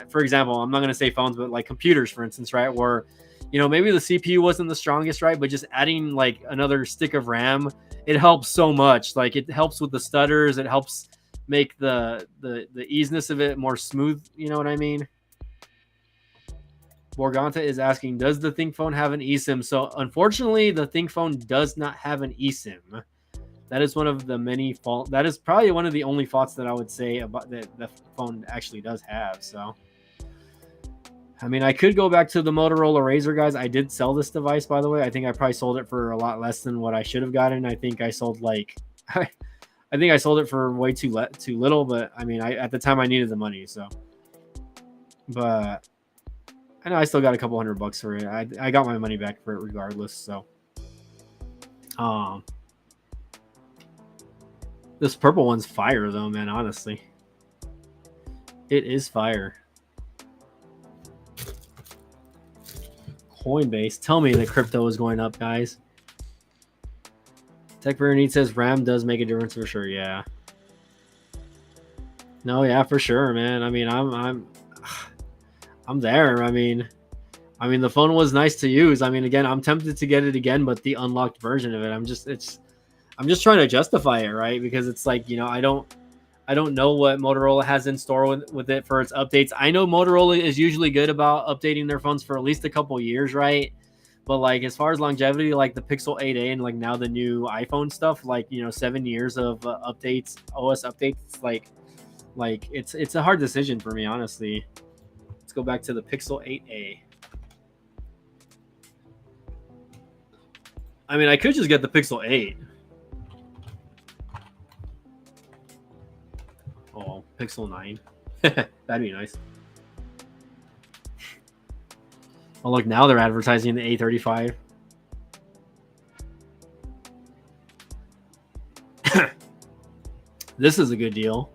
for example, I'm not going to say phones, but like computers, for instance, right, where maybe the CPU wasn't the strongest, right, but just adding like another stick of RAM, it helps so much. Like it helps with the stutters, it helps make the easiness of it more smooth. You know what I mean? Borganta is asking, does the ThinkPhone have an eSIM? So unfortunately, the ThinkPhone does not have an eSIM. That is one of the many faults. That is probably one of the only faults that I would say about that the phone actually does have. So, I mean, I could go back to the Motorola Razr, guys. I did sell this device, by the way. I think I probably sold it for a lot less than what I should have gotten. I think I sold like, I think I sold it for way too little. But I mean, at the time I needed the money, so. But I know I still got a couple $100 for it. I got my money back for it regardless. So, this purple one's fire though, man. Honestly, it is fire. Coinbase, tell me the crypto is going up, guys. Tech Need says RAM does make a difference for sure. Yeah. No, yeah, for sure, man. I mean, I'm there. I mean, the phone was nice to use. I mean, again, I'm tempted to get it again, but the unlocked version of it, I'm just trying to justify it, right? Because it's like, I don't know what Motorola has in store with it for its updates. I know Motorola is usually good about updating their phones for at least a couple years, right? But like as far as longevity, like the Pixel 8a and like now the new iPhone stuff, like 7 years of updates, OS updates, like it's a hard decision for me, honestly. Let's go back to the Pixel 8a. I mean, I could just get the Pixel 8. Oh, Pixel 9. That'd be nice. Oh, look, now they're advertising the A35. This is a good deal.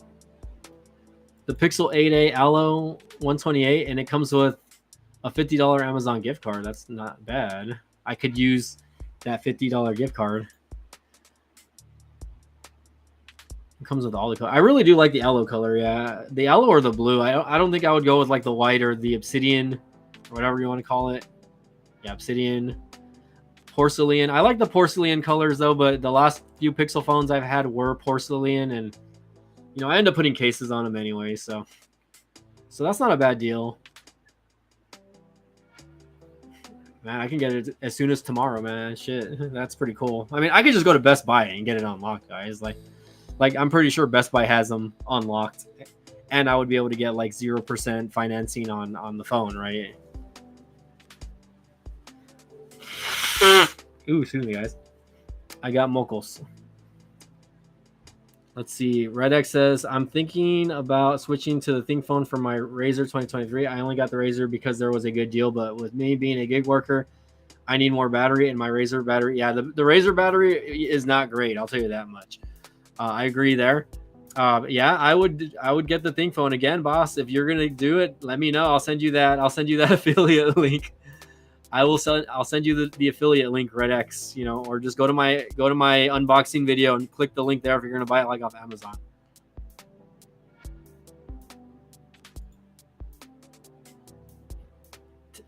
The Pixel 8a Allo 128, and it comes with a $50 Amazon gift card. That's not bad. I could use that $50 gift card. It comes with all the color. I really do like the Allo color, yeah. The Allo or the blue. I don't think I would go with like the white or the obsidian or whatever you want to call it. Yeah, obsidian. Porcelain. I like the porcelain colors though, but the last few Pixel phones I've had were porcelain, and I end up putting cases on them anyway, so that's not a bad deal. Man, I can get it as soon as tomorrow, man. Shit, that's pretty cool. I mean, I could just go to Best Buy and get it unlocked, guys. Like I'm pretty sure Best Buy has them unlocked, and I would be able to get like 0% financing on the phone, right? Ooh, excuse me, guys. I got mocos. Let's see. Redx says, I'm thinking about switching to the ThinkPhone for my Razr 2023. I only got the Razr because there was a good deal, but with me being a gig worker, I need more battery, and my Razr battery, yeah, the Razr battery is not great. I'll tell you that much. I agree there. Yeah, I would get the ThinkPhone again, boss. If you're gonna do it, let me know. I'll send you that affiliate link. I'll send you the affiliate link, RedX, or just go to my unboxing video and click the link there if you're gonna buy it like off Amazon.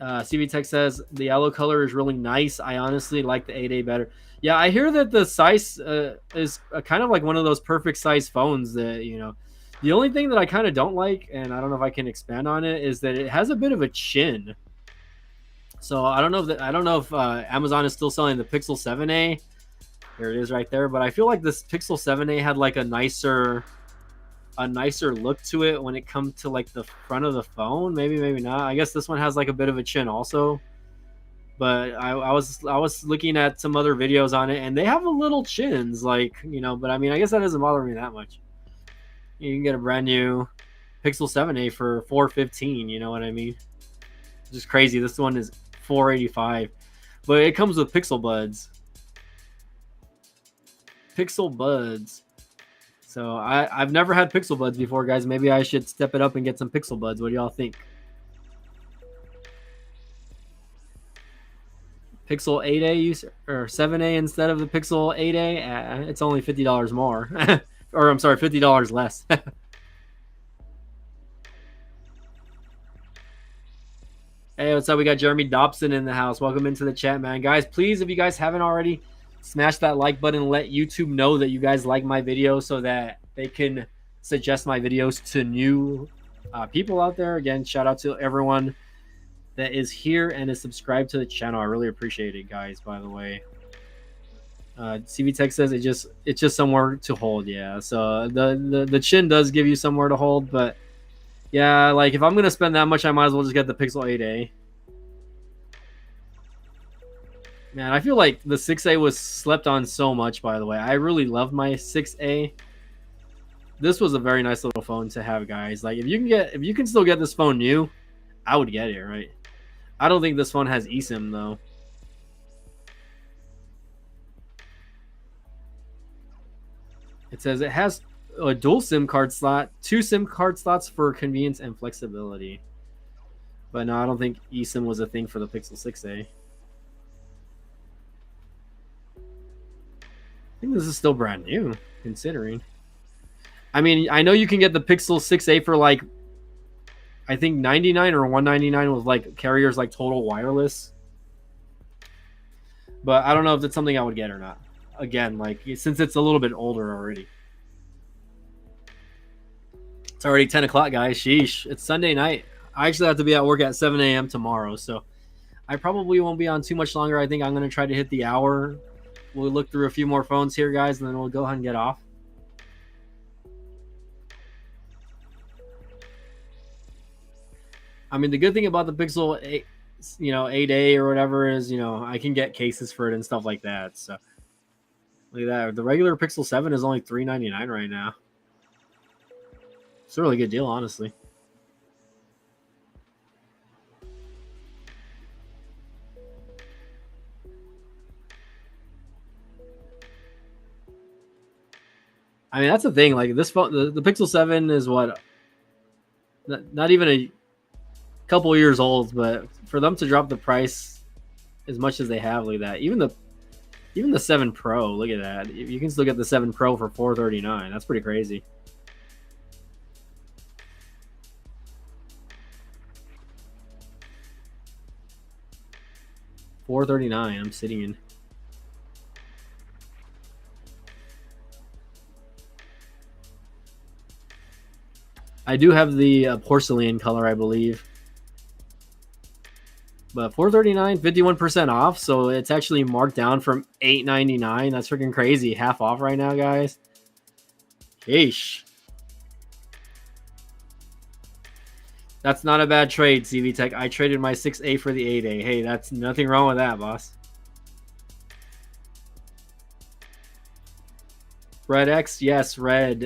CV Tech says the yellow color is really nice. I honestly like the 8A better. Yeah, I hear that the size is kind of like one of those perfect size phones that, the only thing that I kind of don't like, and I don't know if I can expand on it, is that it has a bit of a chin. So I don't know if Amazon is still selling the Pixel 7a. There it is right there. But I feel like this Pixel 7a had like a nicer look to it when it comes to like the front of the phone. Maybe not. I guess this one has like a bit of a chin also. But I was looking at some other videos on it, and they have a little chins, like, but I mean, I guess that doesn't bother me that much. You can get a brand new Pixel 7a for $415, you know what I mean? Just crazy. This one is $485, but it comes with Pixel Buds. So I've never had Pixel Buds before, guys. Maybe I should step it up and get some Pixel Buds. What do y'all think? Pixel 8a or 7a instead of the Pixel 8a. It's only $50 more, or I'm sorry, $50 less. Hey, what's up? We got Jeremy Dobson in the house. Welcome into the chat, man. Guys, please, if you guys haven't already, smash that like button. Let YouTube know that you guys like my video so that they can suggest my videos to new people out there. Again, shout out to everyone that is here and is subscribed to the channel. I really appreciate it, guys, by the way. CV Tech says it's just somewhere to hold. Yeah, so the chin does give you somewhere to hold, but yeah, like if I'm gonna spend that much, I might as well just get the Pixel 8a. Man, I feel like the 6a was slept on so much, by the way. I really loved my 6a. This was a very nice little phone to have, guys. Like if you can still get this phone new, I would get it, right? I don't think this phone has eSIM though. It says it has a dual SIM card slot, 2 SIM card slots for convenience and flexibility. But no, I don't think eSIM was a thing for the Pixel 6a. I think this is still brand new, considering. I mean, I know you can get the Pixel 6a for like, I think 99 or 199 with like carriers like Total Wireless. But I don't know if it's something I would get or not. Again, like since it's a little bit older already. It's already 10 o'clock, guys. Sheesh. It's Sunday night. I actually have to be at work at 7 a.m. tomorrow, so I probably won't be on too much longer. I think I'm going to try to hit the hour. We'll look through a few more phones here, guys, and then we'll go ahead and get off. I mean, the good thing about the Pixel 8, 8a or whatever is, I can get cases for it and stuff like that. So look at that. The regular Pixel 7 is only $399 right now. It's a really good deal, honestly. I mean, that's the thing. Like this phone, the Pixel 7 is what, not even a couple of years old, but for them to drop the price as much as they have, like that, even the 7 Pro, look at that. You can still get the 7 Pro for $439. That's pretty crazy. $439. I'm sitting in. I do have the porcelain color, I believe. But $439, 51% off, so it's actually marked down from $899. That's freaking crazy. Half off right now, guys. Yeesh. That's not a bad trade, CV Tech. I traded my 6A for the 8A. Hey, that's nothing wrong with that, boss. Red X, yes, Red.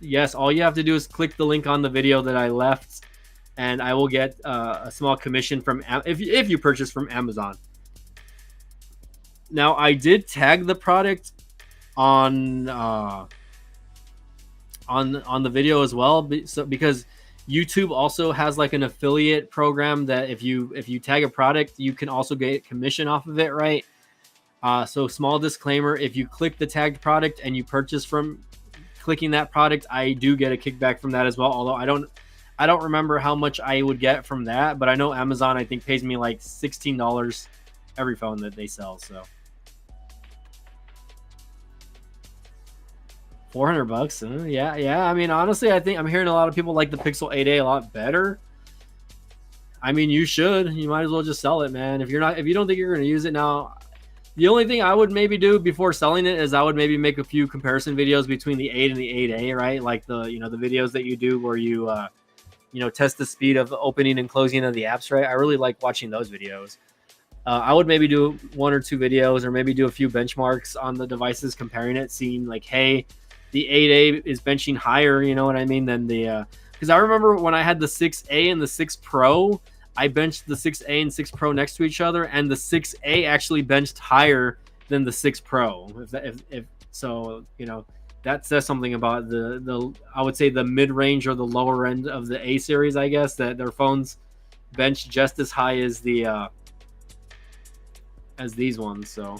Yes, all you have to do is click the link on the video that I left, and I will get a small commission from if you purchase from Amazon. Now, I did tag the product on the video as well, because YouTube also has like an affiliate program that if you tag a product, you can also get commission off of it, right? So small disclaimer, if you click the tagged product and you purchase from clicking that product, I do get a kickback from that as well. Although I don't remember how much I would get from that, but I know Amazon, I think, pays me like $16 every phone that they sell. So $400. Yeah. I mean, honestly, I think I'm hearing a lot of people like the Pixel 8a a lot better. I mean, you should. You might as well just sell it, man. If you don't think you're going to use it now. The only thing I would maybe do before selling it is I would maybe make a few comparison videos between the 8 and the 8A, right? Like the videos that you do where you test the speed of opening and closing of the apps, right? I really like watching those videos. I would maybe do 1 or 2 videos, or maybe do a few benchmarks on the devices, comparing it, seeing like, hey, the 8A is benching higher, you know what I mean, than the because I remember when I had the 6A and the 6 Pro, I benched the 6A and 6 Pro next to each other, and the 6A actually benched higher than the 6 Pro. If so, that says something about the I would say the mid-range or the lower end of the A series, I guess, that their phones bench just as high as the as these ones. So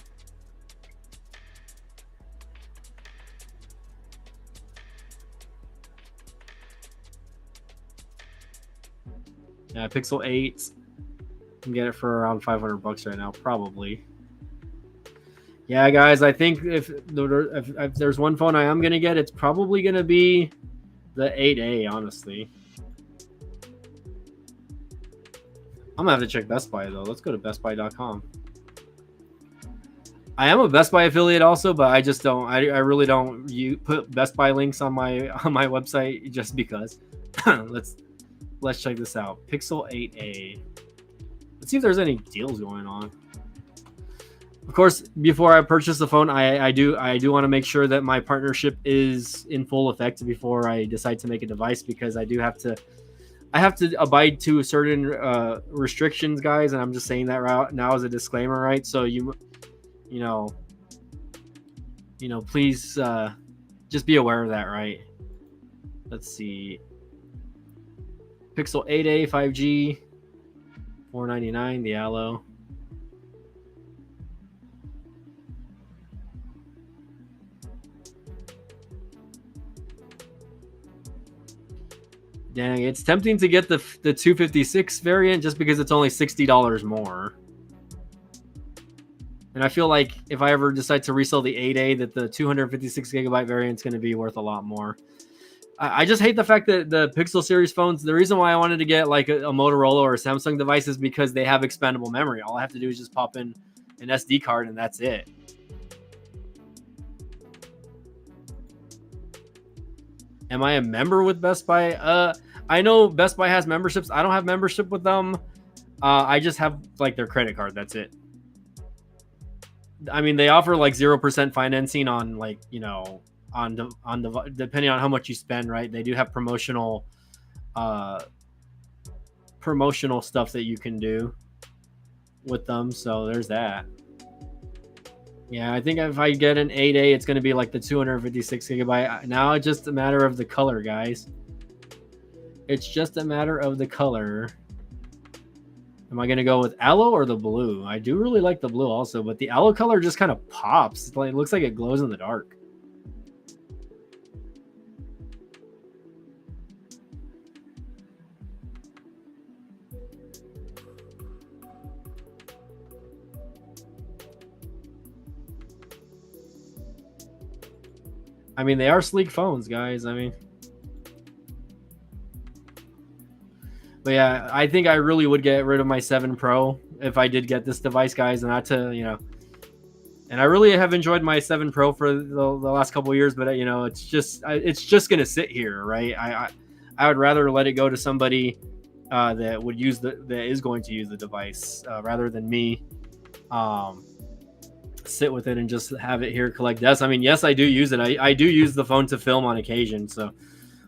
yeah, Pixel 8. You can get it for around $500 right now, probably. Yeah, guys, I think if there's one phone I am gonna get, it's probably gonna be the 8A. Honestly, I'm gonna have to check Best Buy though. Let's go to bestbuy.com. I am a Best Buy affiliate also, but I just don't. I really don't. You put Best Buy links on my website just because. let's check this out. Pixel 8A. Let's see if there's any deals going on. Of course, before I purchase the phone, I do want to make sure that my partnership is in full effect before I decide to make a device, because I have to abide to certain restrictions, guys, and I'm just saying that now as a disclaimer, right? So you know, please just be aware of that, right? Let's see. Pixel 8A 5G, $499, the Aloe. Dang, it's tempting to get the 256 variant just because it's only $60 more. And I feel like if I ever decide to resell the 8A, that the 256 gigabyte variant is going to be worth a lot more. I just hate the fact that the Pixel series phones, the reason why I wanted to get like a Motorola or a Samsung device is because they have expandable memory. All I have to do is just pop in an SD card and that's it. Am I a member with Best Buy? I know Best Buy has memberships. I don't have membership with them. I just have like their credit card. That's it. I mean, they offer like 0% financing on like, on the depending on how much you spend, right? They do have promotional stuff that you can do with them. So there's that. Yeah, I think if I get an 8A, it's going to be like the 256 gigabyte. Now it's just a matter of the color, guys. It's just a matter of the color. Am I going to go with Aloe or the blue? I do really like the blue also, but the Aloe color just kind of pops. It looks like it glows in the dark. I mean, they are sleek phones, guys. I mean, but yeah, I think I really would get rid of my 7 Pro if I did get this device, guys. And not to, and I really have enjoyed my 7 Pro for the last couple of years, but it's just gonna sit here, right? I would rather let it go to somebody that is going to use the device rather than me. Sit with it and just have it here collect dust. I mean, yes, I do use it. I do use the phone to film on occasion, so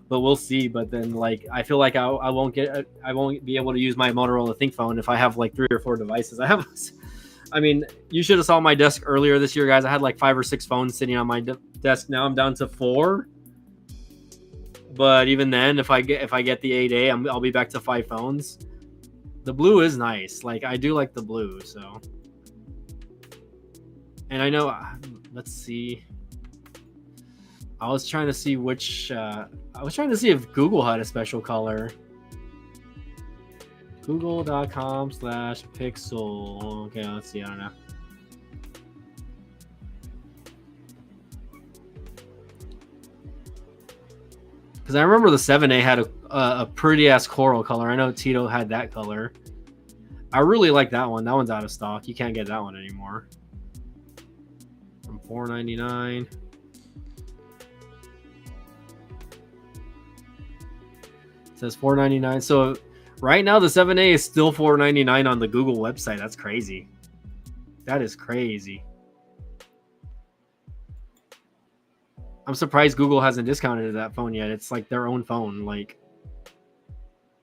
but we'll see. But then like I feel like I won't be able to use my Motorola ThinkPhone if I have like 3 or 4 devices. I mean, you should have saw my desk earlier this year, guys. I had like 5 or 6 phones sitting on my desk. Now I'm down to 4. But even then, if I get the 8A, I'll be back to 5 phones. The blue is nice. Like I do like the blue, so. And I know, let's see. I was trying to see if Google had a special color. Google.com/pixel. Okay, let's see. I don't know. Because I remember the 7A had a pretty ass coral color. I know Tito had that color. I really like that one. That one's out of stock. You can't get that one anymore. From $499. It says $499. So right now the 7A is still $499 on the Google website. That's crazy. That is crazy. I'm surprised Google hasn't discounted that phone yet. It's like their own phone. Like,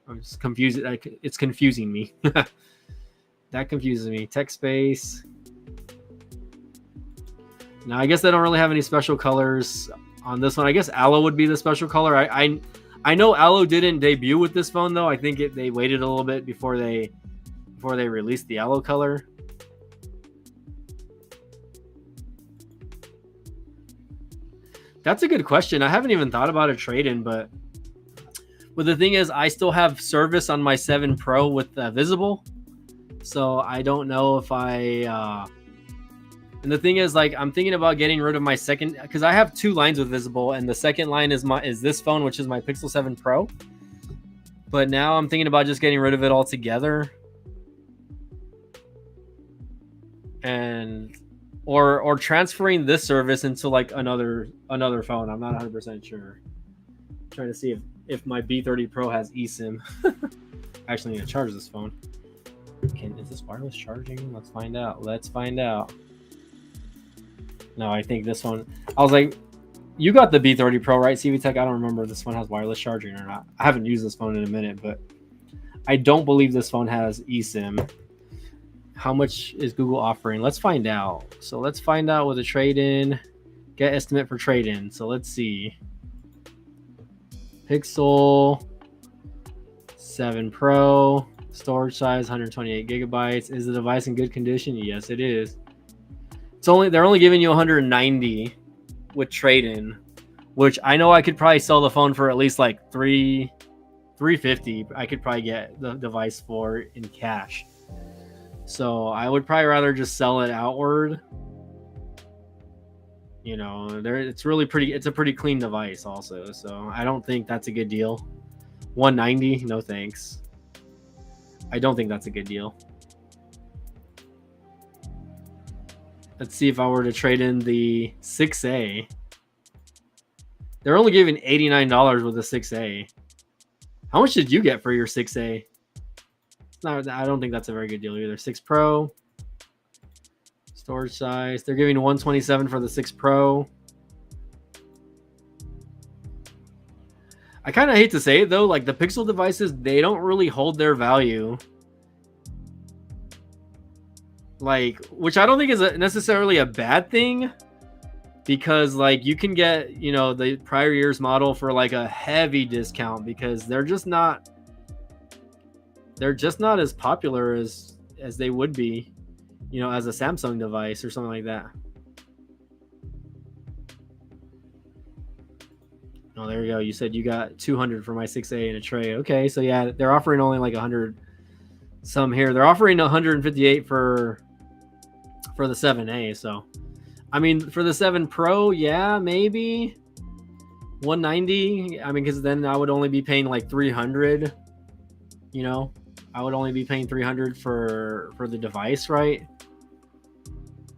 I'm just confused. It's confusing me. That confuses me. TechSpace. Now, I guess they don't really have any special colors on this one. I guess Aloe would be the special color. I know Aloe didn't debut with this phone though. I think they waited a little bit before they released the Aloe color. That's a good question. I haven't even thought about a trade-in, but the thing is, I still have service on my 7 Pro with Visible, so I don't know if I. And the thing is, like, I'm thinking about getting rid of my second, because I have 2 lines with Visible, and the second line is this phone, which is my Pixel 7 Pro. But now I'm thinking about just getting rid of it altogether, and or transferring this service into like another phone. I'm not 100% sure. I'm trying to see if my B30 Pro has eSIM. I actually need to charge this phone. Is this wireless charging? Let's find out. No, I think this one. I was like, you got the B30 Pro, right, CVTech? I don't remember if this one has wireless charging or not. I haven't used this phone in a minute, but I don't believe this phone has eSIM. How much is Google offering? Let's find out. So let's find out with a trade-in. Get estimate for trade-in. So let's see. Pixel 7 Pro, storage size 128 gigabytes. Is the device in good condition? Yes, it is. They're only giving you 190 with trade-in, which I know I could probably sell the phone for at least like $350. I could probably get the device for in cash. So I would probably rather just sell it outward. You know, it's really pretty. It's a pretty clean device also. So I don't think that's a good deal. 190, no thanks. I don't think that's a good deal. Let's see if I were to trade in the 6A. They're only giving $89 with the 6A. How much did you get for your 6A? I don't think that's a very good deal either. 6 Pro. Storage size. They're giving 127 for the 6 Pro. I kind of hate to say it though, like the Pixel devices, they don't really hold their value. Like, which I don't think is necessarily a bad thing, because like you can get, you know, the prior year's model for like a heavy discount, because they're just not as popular as they would be, you know, as a Samsung device or something like that. Oh, there you go. You said you got 200 for my 6A in a trade. Okay, so yeah, they're offering only like 100 some here. They're offering 158 for the 7A. So, I mean, for the 7 Pro, yeah, maybe 190. I mean, because then I would only be paying like 300. You know, I would only be paying 300 for the device, right?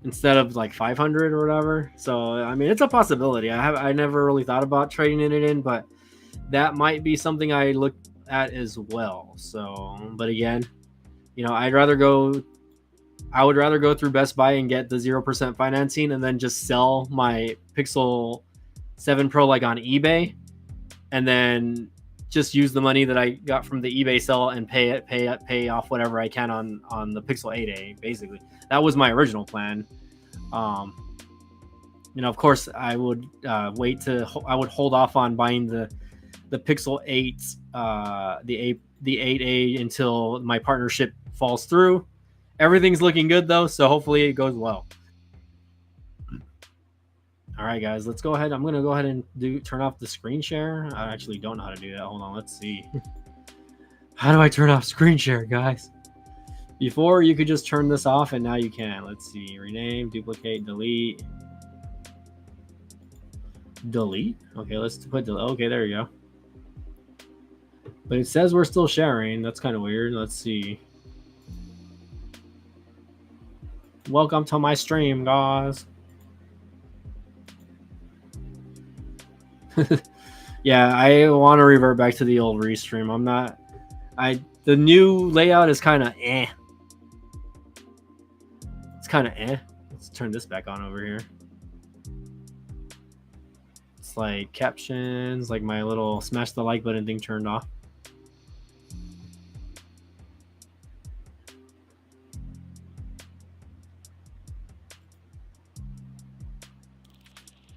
Instead of like 500 or whatever. So I mean, it's a possibility. I never really thought about trading it in, but that might be something I look at as well. So, but again, you know, I would rather go through Best Buy and get the 0% financing, and then just sell my Pixel 7 Pro like on eBay, and then just use the money that I got from the eBay sell and pay off whatever I can on the Pixel 8A. Basically, that was my original plan. You know, of course, I would I would hold off on buying the Pixel 8, the 8A until my partnership falls through. Everything's looking good though, so hopefully it goes well. All right, guys, let's go ahead. I'm gonna go ahead and turn off the screen share. I actually don't know how to do that. Hold on, let's see. How do I turn off screen share, guys? Before you could just turn this off, and now you can. Let's see. Rename, duplicate, delete. Delete. Okay, let's put delete. Okay, there you go. But it says we're still sharing. That's kind of weird. Let's see. Welcome to my stream, guys. Yeah, I want to revert back to the old restream. The new layout is kind of eh. It's kind of eh. Let's turn this back on over here. It's like captions, like my little smash the like button thing turned off.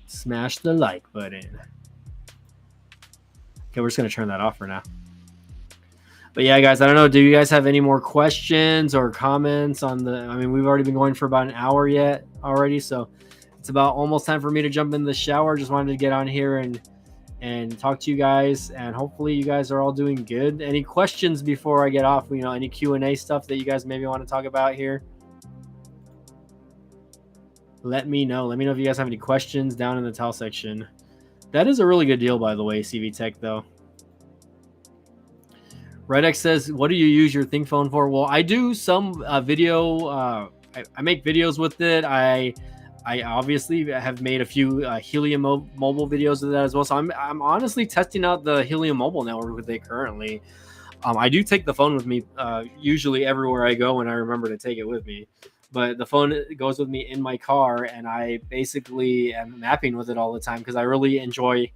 Smash the like button. Okay, we're just going to turn that off for now. But yeah, guys, I don't know. Do you guys have any more questions or comments on the... I mean, we've already been going for about an hour already, so it's about almost time for me to jump in the shower. Just wanted to get on here and talk to you guys, and hopefully you guys are all doing good. Any questions before I get off? Any Q&A stuff that you guys maybe want to talk about here? Let me know. Let me know if you guys have any questions down in the towel section. That is a really good deal, by the way, CV Tech, though. RedX says, what do you use your ThinkPhone for? Well, I do some video. I make videos with it. I obviously have made a few Helium mobile videos of that as well. So I'm honestly testing out the Helium mobile network with it currently. I do take the phone with me usually everywhere I go, and I remember to take it with me. But the phone goes with me in my car, and I basically am mapping with it all the time because I really enjoy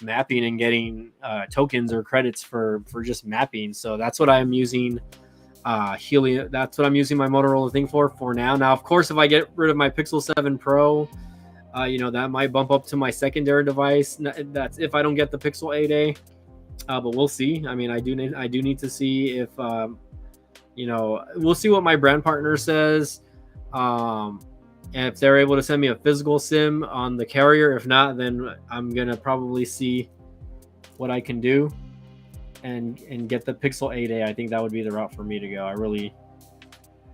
mapping and getting tokens or credits for just mapping. So that's what I'm using Helium. That's what I'm using my Motorola thing for now. Now, of course, if I get rid of my Pixel 7 Pro, that might bump up to my secondary device. That's if I don't get the Pixel 8a, but we'll see. I mean, I do need to see if we'll see what my brand partner says. And if they're able to send me a physical SIM on the carrier, if not, then I'm gonna probably see what I can do and get the Pixel 8a. I think that would be the route for me to go. I really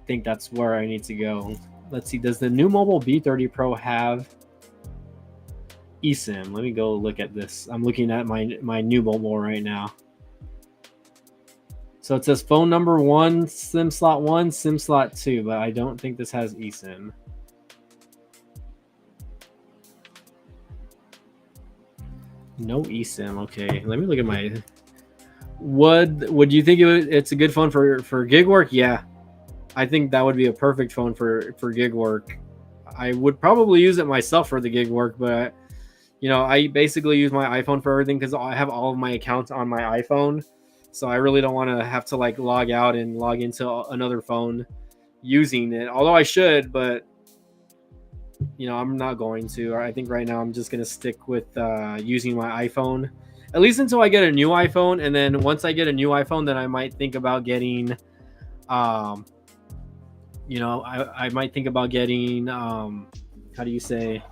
think that's where I need to go. Let's see, does the new mobile B30 Pro have eSIM? Let me go look at this. I'm looking at my new mobile right now. So it says phone number 1, SIM slot 1, SIM slot 2, but I don't think this has eSIM. No eSIM. Okay, let me look at my. Would you think it's a good phone for gig work? Yeah, I think that would be a perfect phone for gig work. I would probably use it myself for the gig work, but I basically use my iPhone for everything because I have all of my accounts on my iPhone, so I really don't want to have to log out and log into another phone using it. Although I should, but I'm not going to. I think right now I'm just going to stick with using my iPhone, at least until I get a new iPhone. And then once I get a new iPhone, then I might think about getting, I might think about getting, how do you say,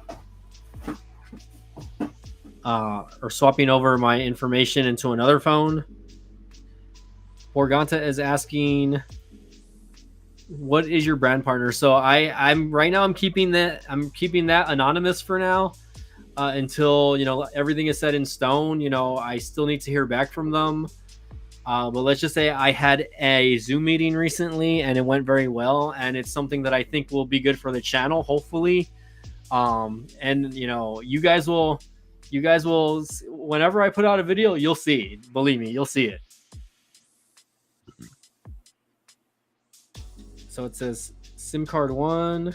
or swapping over my information into another phone. Borganta is asking, what is your brand partner? So I'm right now I'm keeping that anonymous for now until everything is set in stone. I still need to hear back from them, but let's just say I had a Zoom meeting recently and it went very well, and it's something that I think will be good for the channel, hopefully. And you guys will whenever I put out a video, you'll see, believe me, you'll see it. So it says SIM card 1.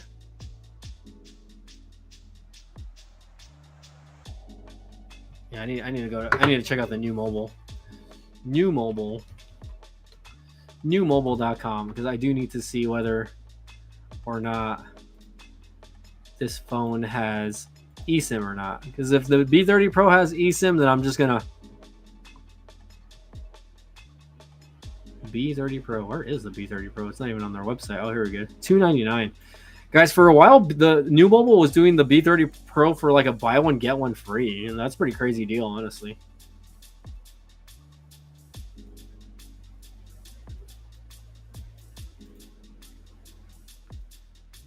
Yeah, I need to check out the new mobile. Newmobile.com, because I do need to see whether or not this phone has eSIM or not. Because if the B30 Pro has eSIM, then I'm just gonna B30 Pro. Where is the B30 Pro? It's not even on their website. Oh, here we go. $299. Guys, for a while, the new mobile was doing the B30 Pro for a buy one, get one free. And that's a pretty crazy deal, honestly.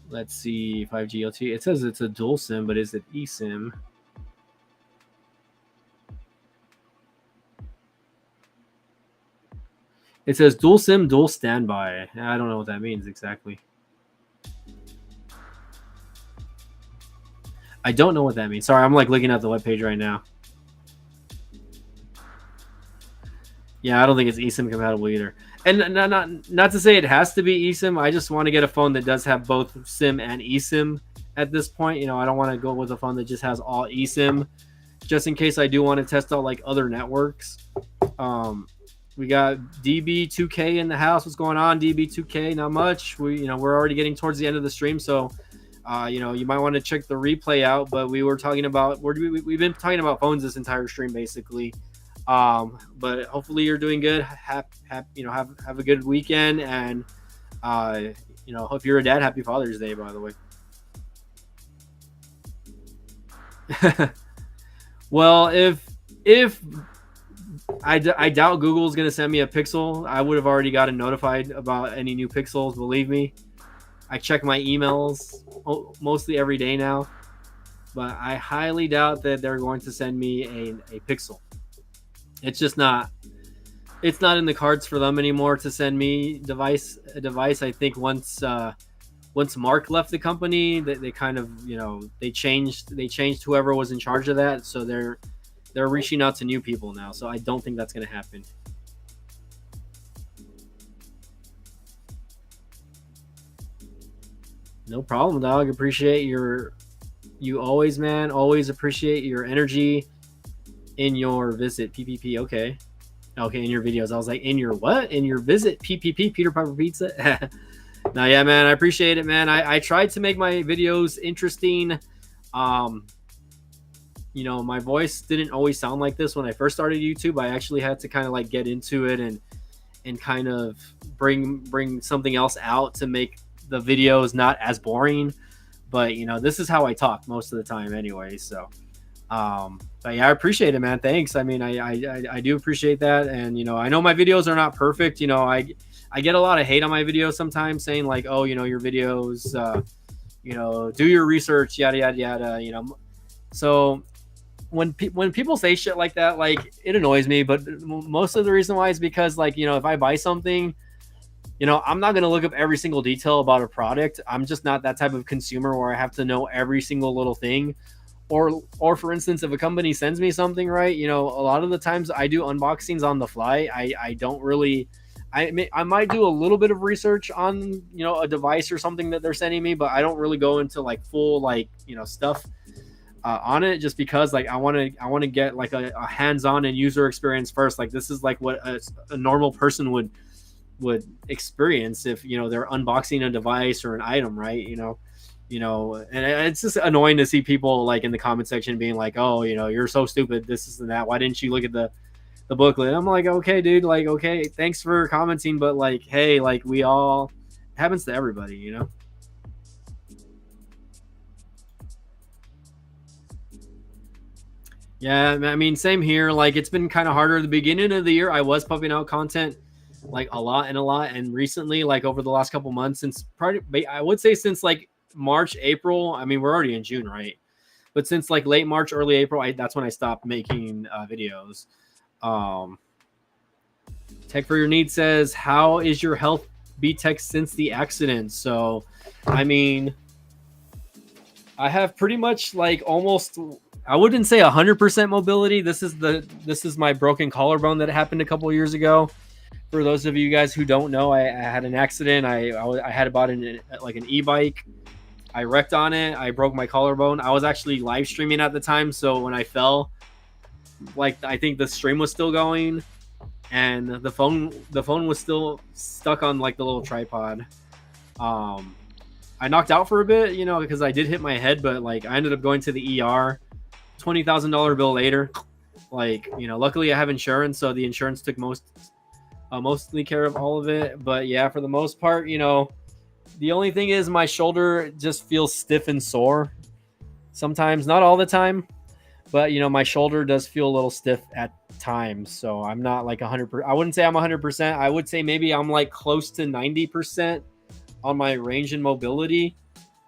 Let's see, 5G LTE. It says it's a dual SIM, but is it eSIM? It says dual SIM, dual standby. I don't know what that means exactly. I don't know what that means. Sorry, I'm looking at the webpage right now. Yeah, I don't think it's eSIM compatible either. And not to say it has to be eSIM. I just want to get a phone that does have both SIM and eSIM at this point. I don't want to go with a phone that just has all eSIM, just in case I do want to test out other networks. We got DB2K in the house. What's going on, DB2K? Not much. We're already getting towards the end of the stream, so you might want to check the replay out. But we've been talking about phones this entire stream basically. But hopefully you're doing good. Have a good weekend, and if you're a dad, happy Father's Day, by the way. Well, if I doubt Google's gonna send me a Pixel, I would have already gotten notified about any new Pixels. Believe me, I check my emails mostly every day now, but I highly doubt that they're going to send me a Pixel. It's just not. It's not in the cards for them anymore to send me a device. I think once Mark left the company, they kind of they changed whoever was in charge of that. So they're reaching out to new people now. So I don't think that's going to happen. No problem, dog. Appreciate you always, man. Always appreciate your energy in your visit. PPP. Okay. Okay, in your videos. I was like, in your what? In your visit PPP, Peter Piper Pizza. Now, yeah, man, I appreciate it, man. I tried to make my videos interesting. Um, my voice didn't always sound like this when I first started YouTube. I actually had to kind of like get into it and kind of bring something else out to make the videos not as boring. But this is how I talk most of the time anyway. So but yeah, I appreciate it, man. Thanks. I mean, I do appreciate that. And I know my videos are not perfect. I get a lot of hate on my videos sometimes, saying like, oh, your videos do your research, yada yada yada. So when people say shit like that, like, it annoys me. But most of the reason why is because, like, if I buy something, I'm not going to look up every single detail about a product. I'm just not that type of consumer where I have to know every single little thing. Or for instance, if a company sends me something, right, a lot of the times I do unboxings on the fly. I don't really, I might do a little bit of research on, a device or something that they're sending me, but I don't really go into like full, like, stuff on it, just because, like, I want to get like a hands-on and user experience first. Like, this is like what a normal person would experience if they're unboxing a device or an item, right? And it's just annoying to see people like in the comment section being like, oh, you're so stupid, this and that, why didn't you look at the booklet? I'm like, okay, dude, like, okay, thanks for commenting, but like, hey, like, it happens to everybody. Yeah, I mean, same here. Like, it's been kind of harder at the beginning of the year. I was pumping out content like a lot, and recently, like over the last couple months, since probably, I would say since like March, April. I mean, we're already in June, right? But since like late March, early April, that's when I stopped making videos. Um, Tech for Your Needs says, how is your health, B-Tech, since the accident? So, I mean, I have pretty much like almost, I wouldn't say 100% mobility. This is my broken collarbone that happened a couple years ago. For those of you guys who don't know, I had an accident. I had about an e-bike. I wrecked on it. I broke my collarbone. I was actually live streaming at the time, so when I fell, like, I think the stream was still going, and the phone was still stuck on like the little tripod. I knocked out for a bit, because I did hit my head, but like I ended up going to the ER. $20,000 bill later. Like, luckily I have insurance, so the insurance took mostly care of all of it. But yeah, for the most part, the only thing is my shoulder just feels stiff and sore sometimes, not all the time, but my shoulder does feel a little stiff at times. So I'm not like 100%. I wouldn't say I'm 100%. I would say maybe I'm like close to 90% on my range and mobility,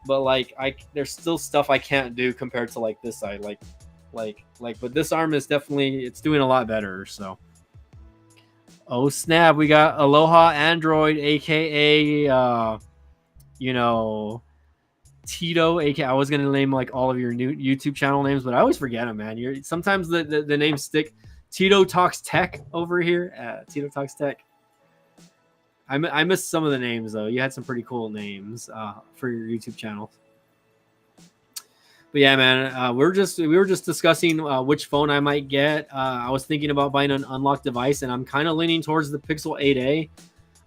but like there's still stuff I can't do compared to like this side, but this arm is definitely, it's doing a lot better. So, oh snap, we got Aloha Android, aka Tito, aka, I was gonna name like all of your new YouTube channel names, but I always forget them, man. Sometimes the names stick. Tito Talks Tech over here. Tito Talks Tech. I missed some of the names though. You had some pretty cool names for your YouTube channel. But yeah, man, we were just discussing which phone I might get. I was thinking about buying an unlocked device, and I'm kind of leaning towards the Pixel 8a.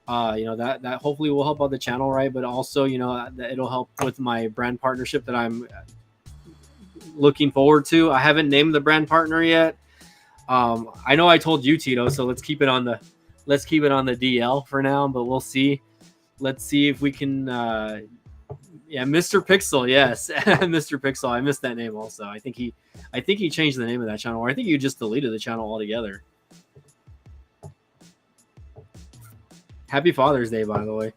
That hopefully will help out the channel, right? But also, it'll help with my brand partnership that I'm looking forward to. I haven't named the brand partner yet. I know I told you, Tito, so let's keep it on the DL for now, but we'll see. Let's see if we can Yeah, Mr. Pixel, yes. Mr. Pixel. I missed that name also. I think he changed the name of that channel, or I think you just deleted the channel altogether. Happy Father's Day, by the way.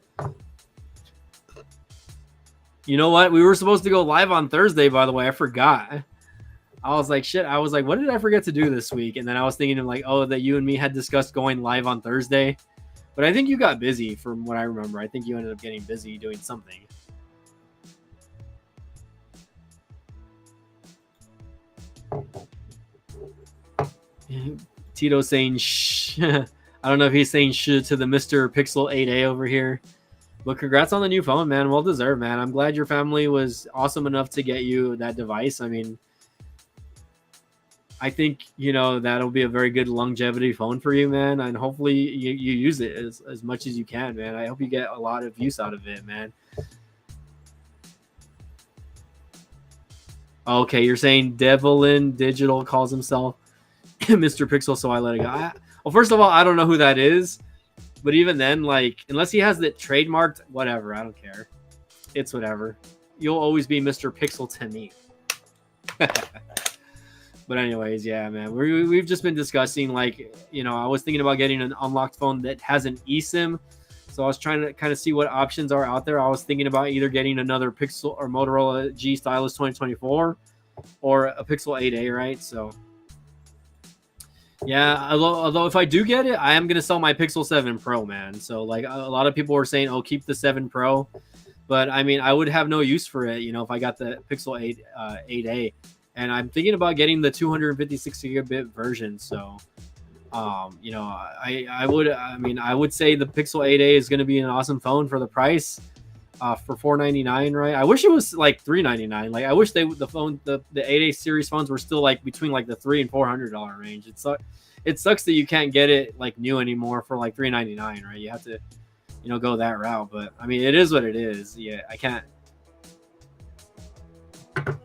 You know what? We were supposed to go live on Thursday, by the way. I forgot. I was like, shit. I was like, what did I forget to do this week? And then I was thinking of like, oh, that you and me had discussed going live on Thursday. But I think you got busy from what I remember. I think you ended up getting busy doing something. Tito saying shh. I don't know if he's saying shh to the Mr. Pixel 8a over here. But congrats on the new phone, man. Well deserved, man. I'm glad your family was awesome enough to get you that device. I mean, I think, that'll be a very good longevity phone for you, man. And hopefully you use it as much as you can, man. I hope you get a lot of use out of it, man. Okay, you're saying Devlin Digital calls himself Mr. Pixel, so I let it go. Well, first of all, I don't know who that is. But even then, like, unless he has it trademarked, whatever. I don't care. It's whatever. You'll always be Mr. Pixel to me. But anyways, yeah, man. We've just been discussing, like, I was thinking about getting an unlocked phone that has an eSIM. So I was trying to kind of see what options are out there. I was thinking about either getting another Pixel or Motorola G Stylus 2024 or a Pixel 8a, right? So, yeah, although if I do get it, I am going to sell my Pixel 7 Pro, man. So, like, a lot of people were saying, oh, keep the 7 Pro. But, I mean, I would have no use for it, if I got the Pixel 8a. And I'm thinking about getting the 256 gigabit version. So, I would say the Pixel 8a is going to be an awesome phone for the price, for $499, right? I wish it was like $399. Like, I wish the 8a series phones were still like between like the $300 and $400 range. It sucks that you can't get it like new anymore for like $399, right? You have to, go that route. But I mean, it is what it is. Yeah, I can't.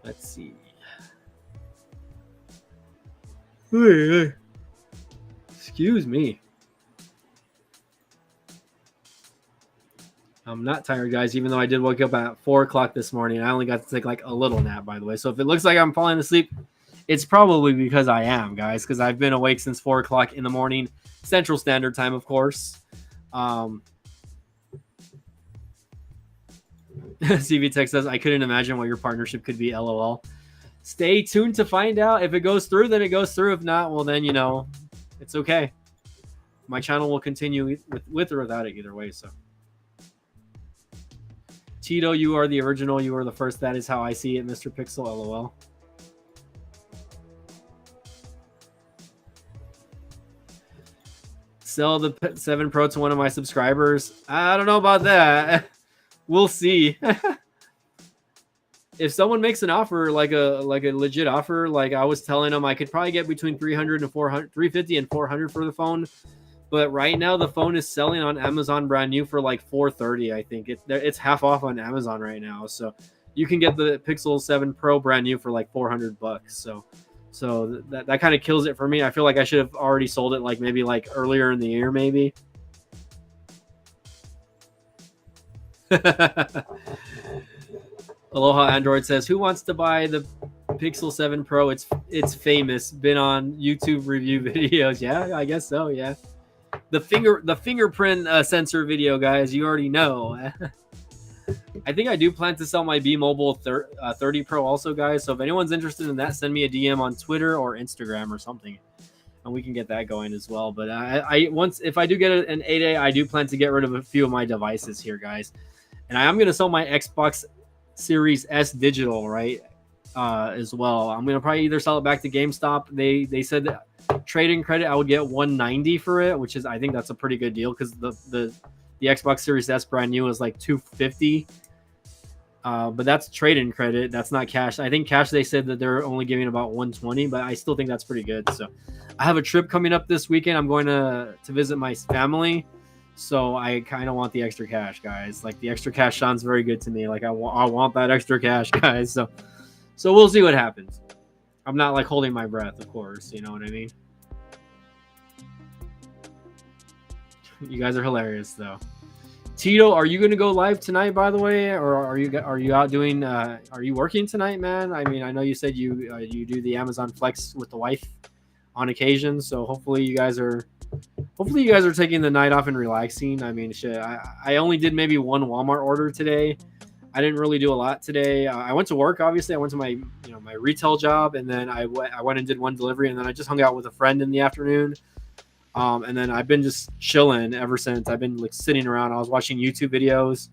Let's see. Excuse me. I'm not tired, guys, even though I did wake up at 4 o'clock this morning. I only got to take like a little nap, by the way. So if it looks like I'm falling asleep, it's probably because I am, guys, because I've been awake since 4 o'clock in the morning, Central Standard Time, of course. CV Tech says, I couldn't imagine what your partnership could be, LOL. Stay tuned to find out. If it goes through, then it goes through. If not, well, then, it's okay. My channel will continue with or without it either way. So, Tito, you are the original. You are the first. That is how I see it, Mr. Pixel, LOL. Sell the 7 Pro to one of my subscribers. I don't know about that. We'll see. If someone makes an offer, like a legit offer, like I was telling them, I could probably get between 300 and 400, 350 and 400 for the phone. But right now the phone is selling on Amazon brand new for like $430. I think it's half off on Amazon right now. So you can get the Pixel 7 Pro brand new for like $400. So that kind of kills it for me. I feel like I should have already sold it like maybe like earlier in the year, maybe. Aloha Android says, who wants to buy the Pixel 7 Pro? It's famous. Been on YouTube review videos. Yeah, I guess so. Yeah. The fingerprint sensor video, guys. You already know. I think I do plan to sell my B Mobile 30 Pro also, guys. So if anyone's interested in that, send me a DM on Twitter or Instagram or something, and we can get that going as well. But if I do get an 8A, I do plan to get rid of a few of my devices here, guys. And I am going to sell my Xbox Series S digital, right, as well. I'm going to probably either sell it back to GameStop. They said that trade-in credit, I would get $190 for it, which is, I think that's a pretty good deal because the Xbox Series S brand new is like $250. But that's trade-in credit. That's not cash. I think cash, they said that they're only giving about $120, but I still think that's pretty good. So I have a trip coming up this weekend. I'm going to visit my family. So I kind of want the extra cash, guys. Like the extra cash sounds very good to me. Like I want that extra cash, guys. So we'll see what happens. I'm not like holding my breath, of course. You know what I mean? You guys are hilarious, though. Tito, are you going to go live tonight, by the way, or are you out doing? Are you working tonight, man? I mean, I know you said you do the Amazon Flex with the wife on occasion, so hopefully you guys are taking the night off and relaxing. I mean, shit, I only did maybe one Walmart order today. I didn't really do a lot today. I went to work, obviously. I went to my my retail job, and then I went and did one delivery, and then I just hung out with a friend in the afternoon. And then I've been just chilling ever since. I've been like sitting around. I was watching YouTube videos.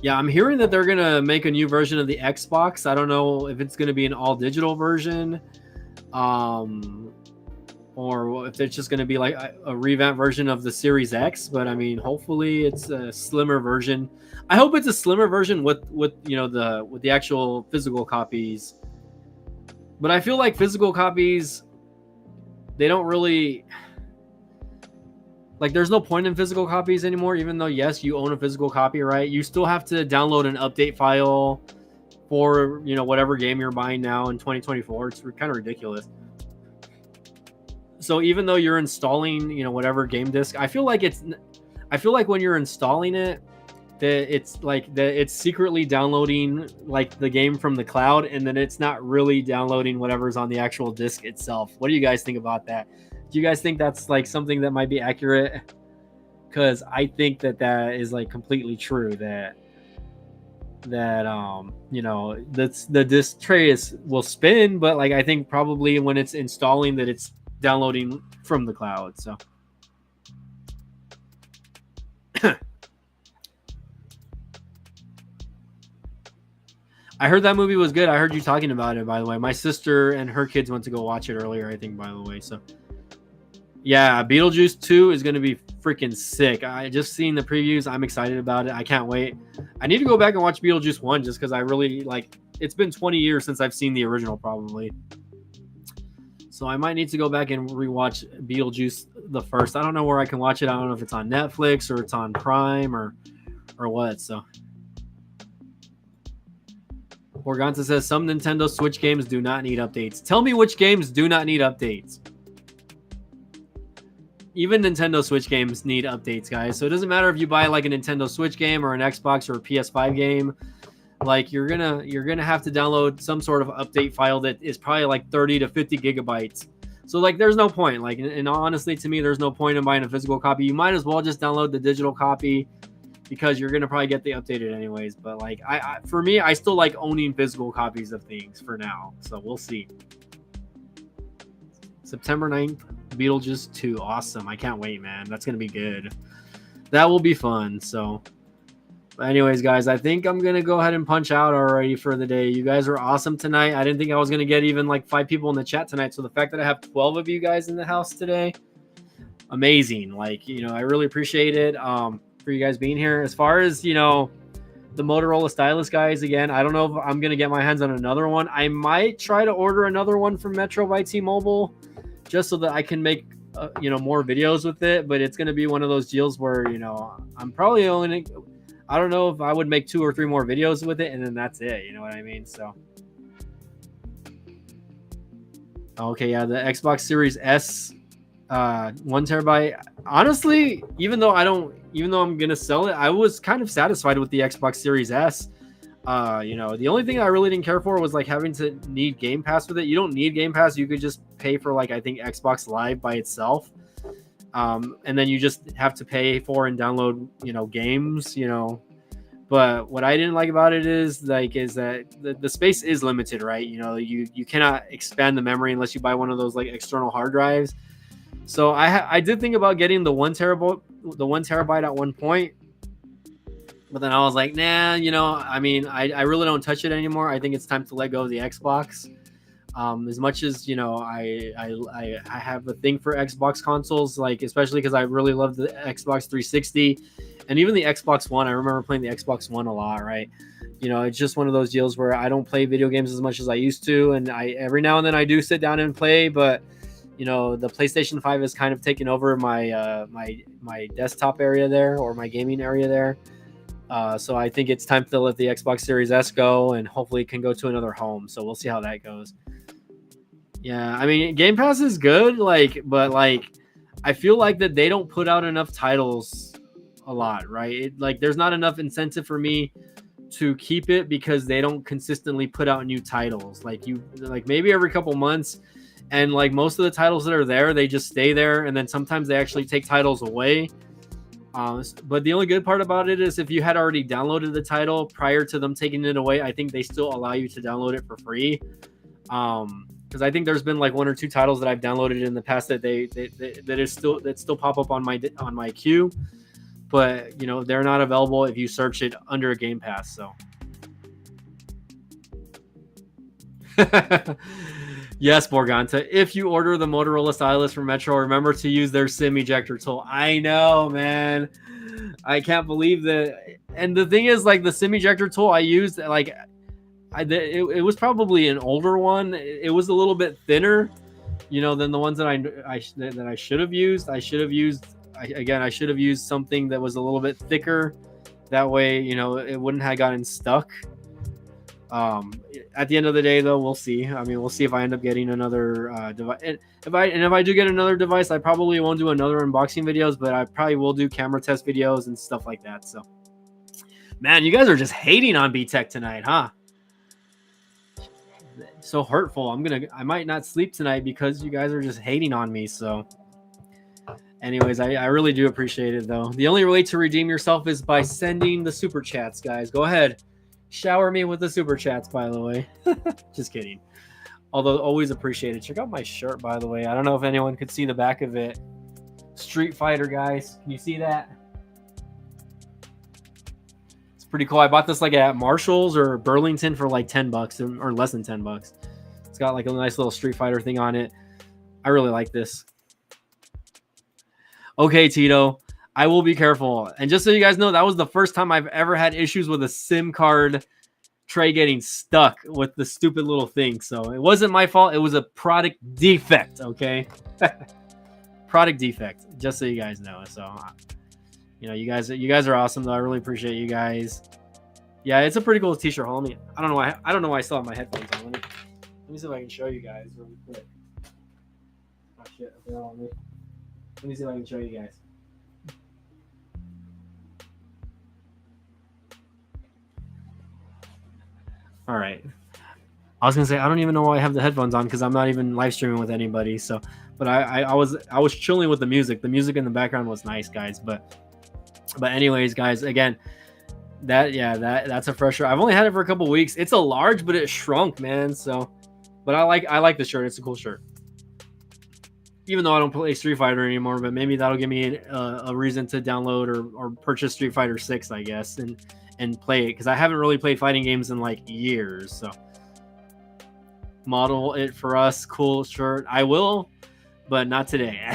Yeah, I'm hearing that they're gonna make a new version of the Xbox. I don't know if it's gonna be an all digital version, or if it's just gonna be like a revamped version of the Series X. But I mean, hopefully it's a slimmer version. I hope it's a slimmer version with the actual physical copies. But I feel like physical copies, they don't really, like, there's no point in physical copies anymore, even though, yes, you own a physical copy, right? You still have to download an update file for, whatever game you're buying now in 2024. It's kind of ridiculous. So even though you're installing, whatever game disc, I feel like when you're installing it, it's secretly downloading like the game from the cloud, and then it's not really downloading whatever's on the actual disc itself. What do you guys think about that? Do you guys think that's like something that might be accurate? Because I think that is like completely true. That that's the disc tray will spin, but like I think probably when it's installing that it's downloading from the cloud. So I heard that movie was good. I heard you talking about it, by the way. My sister and her kids went to go watch it earlier, I think, by the way. So, yeah, Beetlejuice 2 is going to be freaking sick. I just seen the previews. I'm excited about it. I can't wait. I need to go back and watch Beetlejuice 1 just because I really, like, it's been 20 years since I've seen the original, probably. So I might need to go back and rewatch Beetlejuice the first. I don't know where I can watch it. I don't know if it's on Netflix or it's on Prime or what, so... Organta says some Nintendo Switch games do not need updates. Tell me which games do not need updates. Even Nintendo Switch games need updates, guys. So it doesn't matter if you buy like a Nintendo Switch game or an Xbox or a PS5 game. Like you're gonna have to download some sort of update file that is probably like 30 to 50 gigabytes. So like there's no point. Like, and honestly, to me, there's no point in buying a physical copy. You might as well just download the digital copy, because you're gonna probably get the updated anyways. But like for me, I still like owning physical copies of things for now. So we'll see. September 9th, Beetlejuice 2. Awesome. I can't wait, man. That's gonna be good. That will be fun. So anyways, guys, I think I'm gonna go ahead and punch out already for the day. You guys are awesome tonight. I didn't think I was gonna get even like 5 people in the chat tonight. So the fact that I have 12 of you guys in the house today, amazing. Like, I really appreciate it. For you guys being here. As far as the Motorola stylus, guys, again, I don't know if I'm gonna get my hands on another one. I might try to order another one from Metro by T-Mobile just so that I can make more videos with it, but it's gonna be one of those deals where I'm probably only, I don't know if I would make 2 or 3 more videos with it, and then that's it. You know what I mean? So okay, yeah, the Xbox Series S 1 terabyte. Honestly, even though I'm gonna sell it, I was kind of satisfied with the Xbox Series S. The only thing I really didn't care for was like having to need Game Pass with it. You don't need Game Pass. You could just pay for like I think Xbox Live by itself, and then you just have to pay for and download games. But what I didn't like about it is that the space is limited, right? You cannot expand the memory unless you buy one of those like external hard drives. So I did think about getting the 1 terabyte at one point, but then I was like, nah, I mean, I really don't touch it anymore. I think it's time to let go of the Xbox. As much as I have a thing for Xbox consoles, like especially because I really love the Xbox 360 and even the Xbox One. I remember playing the Xbox One a lot, right? It's just one of those deals where I don't play video games as much as I used to, and every now and then I do sit down and play, but the PlayStation 5 has kind of taken over my my desktop area there, or my gaming area there. So I think it's time to let the Xbox Series S go, and hopefully it can go to another home. So we'll see how that goes. Yeah, I mean, Game Pass is good, but I feel like that they don't put out enough titles a lot, right? Like there's not enough incentive for me to keep it because they don't consistently put out new titles. Like maybe every couple months, and like most of the titles that are there, they just stay there, and then sometimes they actually take titles away. But the only good part about it is if you had already downloaded the title prior to them taking it away, I think they still allow you to download it for free. Because I think there's been like 1 or 2 titles that I've downloaded in the past that still pop up on my queue, but you know they're not available if you search it under a Game Pass. So. Yes, Borganta. If you order the Motorola stylus from Metro, remember to use their SIM ejector tool. I know, man. I can't believe that. And the thing is, like the SIM ejector tool I used, like it was probably an older one. It was a little bit thinner, you know, than the ones that I should have used. I should have used something that was a little bit thicker. That way, you know, it wouldn't have gotten stuck. At the end of the day, though, we'll see. I mean, we'll see if I end up getting another device. And if I do get another device, I probably won't do another unboxing videos, but I probably will do camera test videos and stuff like that. So, man, you guys are just hating on B-Tech tonight, huh? So hurtful. I might not sleep tonight because you guys are just hating on me. So, anyways, I really do appreciate it, though. The only way to redeem yourself is by sending the super chats, guys. Go ahead. Shower me with the super chats, by the way. Just kidding. Although, always appreciate it. Check out my shirt, by the way. I don't know if anyone could see the back of it. Street Fighter, guys. Can you see that? It's pretty cool. I bought this like at Marshall's or Burlington for like $10 or less than $10. It's got like a nice little Street Fighter thing on it. I really like this. Okay, Tito. I will be careful. And just so you guys know, that was the first time I've ever had issues with a SIM card tray getting stuck with the stupid little thing. So it wasn't my fault. It was a product defect, okay? Product defect, just so you guys know. So, you know, you guys are awesome, though. I really appreciate you guys. Yeah, it's a pretty cool t-shirt. Hold me. I don't know why I still have my headphones on. Let me see if I can show you guys really quick. Oh, shit. Let me see if I can show you guys. All right. I was gonna say I don't even know why I have the headphones on because I'm not even live streaming with anybody. So, but I was chilling with the music. The music in the background was nice, guys. But anyways, guys, again, that's a fresh shirt. I've only had it for a couple weeks. It's a large, but it shrunk, man. So, but I like the shirt. It's a cool shirt. Even though I don't play Street Fighter anymore, but maybe that'll give me a reason to download or purchase Street Fighter 6, I guess, and play it because I haven't really played fighting games in like years. So model it for us, cool shirt. I will, but not today.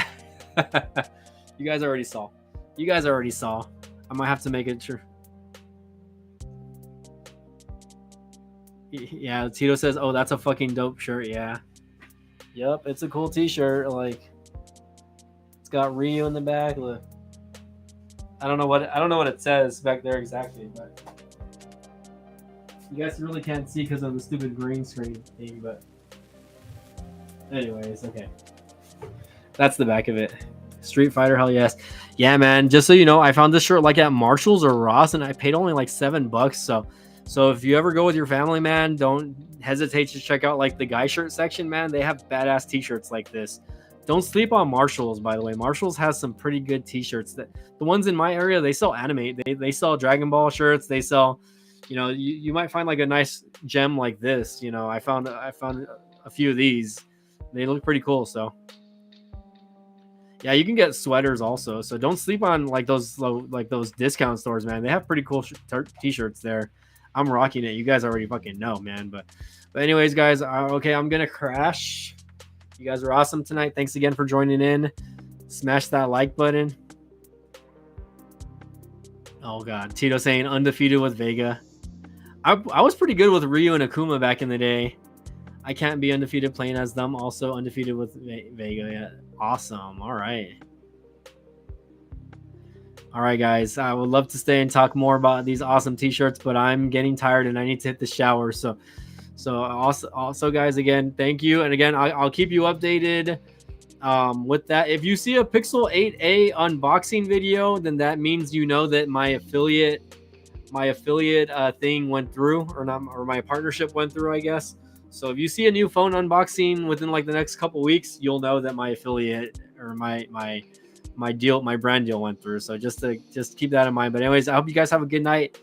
You guys already saw. I might have to make it sure. Yeah, Tito says, "Oh, that's a fucking dope shirt." Yeah. Yep, it's a cool t-shirt. Like, it's got Ryu in the back. Look. I don't know what it says back there exactly, but you guys really can't see because of the stupid green screen thing, but anyways, okay. That's the back of it. Street Fighter, hell yes. Yeah, man, just so you know, I found this shirt like at Marshall's or Ross and I paid only like $7. So if you ever go with your family, man, don't hesitate to check out like the guy shirt section, man. They have badass t-shirts like this. Don't sleep on Marshalls, by the way. Marshalls has some pretty good t-shirts. The ones in my area, they sell anime. They sell Dragon Ball shirts. They sell, you know, you might find like a nice gem like this. You know, I found a few of these. They look pretty cool. So yeah, you can get sweaters also. So don't sleep on like those discount stores, man. They have pretty cool t-shirts there. I'm rocking it. You guys already fucking know, man. But anyways, guys, okay, I'm gonna crash. You guys are awesome tonight. Thanks again for joining in. Smash that like button. Oh god, Tito saying undefeated with Vega. I was pretty good with Ryu and Akuma back in the day. I can't be undefeated playing as them. Also undefeated with Vega. Yeah, awesome. All right. All right, guys. I would love to stay and talk more about these awesome t-shirts, but I'm getting tired and I need to hit the shower. So also, guys, again, thank you. And again, I'll keep you updated with that, if you see a Pixel 8a unboxing video, then that means you know that my affiliate thing went through, or not, or my partnership went through, I guess. So if you see a new phone unboxing within like the next couple weeks, you'll know that my affiliate or my brand deal went through. So just keep that in mind. But anyways, I hope you guys have a good night.